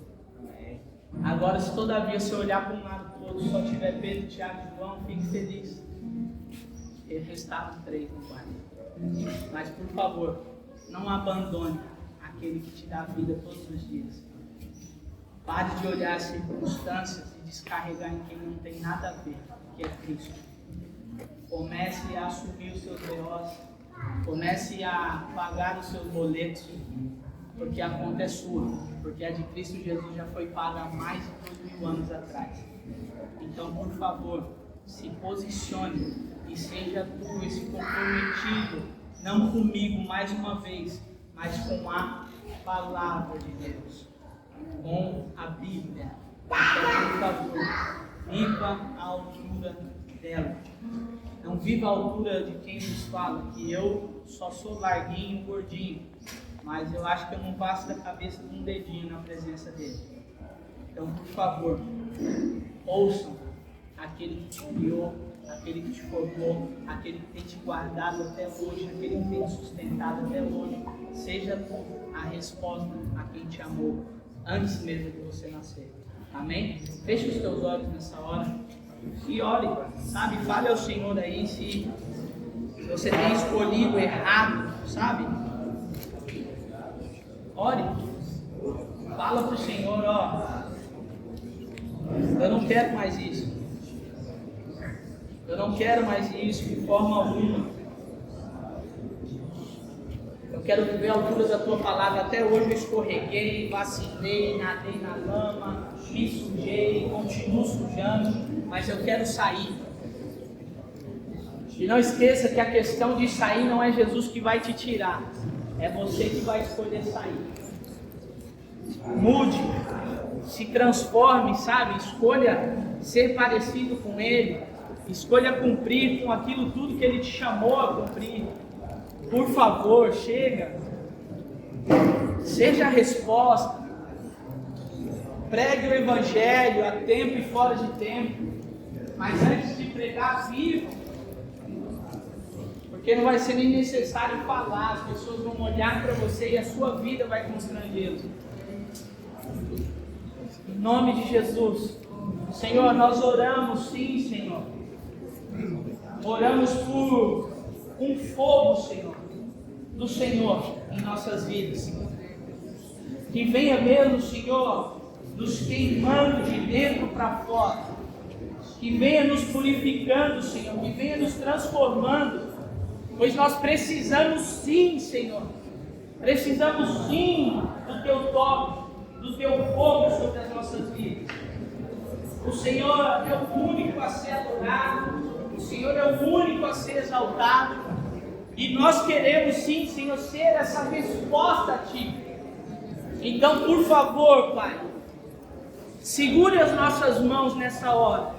Agora, se todavia você olhar para um lado para o outro, só tiver Pedro, Tiago e João, fique feliz. Eles restaram 3 no barco. Mas por favor, não abandone aquele que te dá vida todos os dias. Pare de olhar as circunstâncias e descarregar em quem não tem nada a ver, que é Cristo. Comece a assumir os seus B.O.s, comece a pagar os seus boletos, porque a conta é sua, porque a de Cristo Jesus já foi paga há mais de 2000 anos atrás. Então, por favor, se posicione e seja tu esse comprometido, não comigo mais uma vez, mas com a palavra de Deus, com a Bíblia. Então, por favor, viva a altura dela. Não viva a altura de quem nos fala que eu só sou larguinho, gordinho. mas eu acho que eu não passo da cabeça de um dedinho na presença dele. Então, por favor, ouçam aquele que te criou, aquele que te formou, aquele que tem te guardado até hoje, aquele que tem te sustentado até hoje. Seja tu a resposta a quem te amou antes mesmo de você nascer. Amém? Feche os teus olhos nessa hora e ore, sabe? Fale ao Senhor aí se você tem escolhido errado, sabe? Ore. Fala para o Senhor, ó, eu não quero mais isso. Eu não quero mais isso de forma alguma. Eu quero viver a altura da tua palavra. Até hoje eu escorreguei, vacilei, nadei na lama, me sujei, continuo sujando, mas eu quero sair. E não esqueça que a questão de sair não é Jesus que vai te tirar, é você que vai escolher sair. Mude, se transforme, sabe? Escolha ser parecido com Ele, escolha cumprir com aquilo tudo que Ele te chamou a cumprir. Por favor, chega, seja a resposta, pregue o Evangelho a tempo e fora de tempo, mas antes de pregar, viva, porque não vai ser nem necessário falar, as pessoas vão olhar para você e a sua vida vai constrangê-los. Em nome de Jesus, Senhor, nós oramos sim, Senhor, oramos por um fogo, Senhor, do Senhor em nossas vidas, que venha mesmo, Senhor, nos queimando de dentro para fora, que venha nos purificando, Senhor, que venha nos transformando, pois nós precisamos sim, Senhor, precisamos sim do Teu toque, do Teu fogo sobre as nossas vidas. O Senhor é o único a ser adorado, o Senhor é o único a ser exaltado, e nós queremos sim, Senhor, ser essa resposta a Ti. Então, por favor, Pai, segure as nossas mãos nessa hora,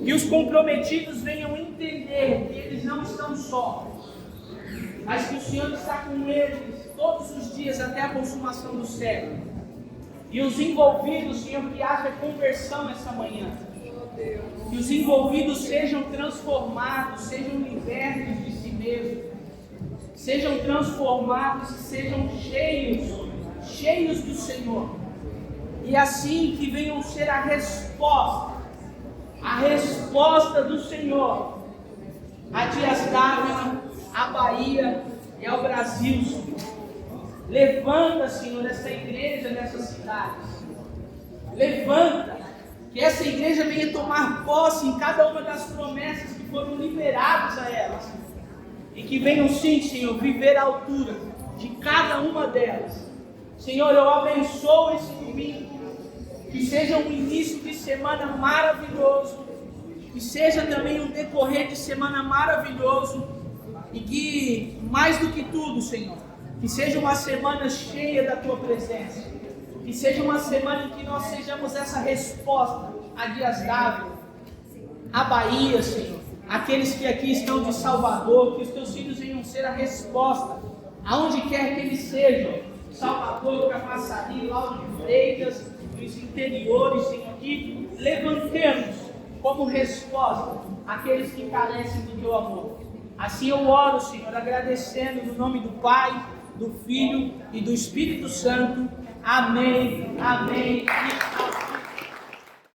que os comprometidos venham entender que eles não estão sós, mas que o Senhor está com eles todos os dias até a consumação do século. E os envolvidos, Senhor, que haja conversão essa manhã, que os envolvidos sejam transformados, sejam libertos de si mesmos, sejam transformados e sejam cheios do Senhor, e assim que venham ser a resposta do Senhor a Dias Dávila, à Bahia e ao Brasil, Senhor. Levanta, Senhor, essa igreja nessas cidades, levanta, que essa igreja venha tomar posse em cada uma das promessas que foram liberadas a elas, e que venham sim, Senhor, viver à altura de cada uma delas. Senhor, eu abençoo esse domingo, que seja um início de semana maravilhoso, que seja também um decorrer de semana maravilhoso, e que, mais do que tudo, Senhor, que seja uma semana cheia da Tua presença, que seja uma semana em que nós sejamos essa resposta a Dias Dávila, a Bahia, Senhor, aqueles que aqui estão de Salvador, que os Teus filhos venham ser a resposta, aonde quer que eles sejam, Salvador, Camaçari, Lauro de Freitas, os interiores, Senhor, que levantemos como resposta aqueles que carecem do Teu amor. Assim eu oro, Senhor, agradecendo no nome do Pai, do Filho e do Espírito Santo. Amém, amém e amém.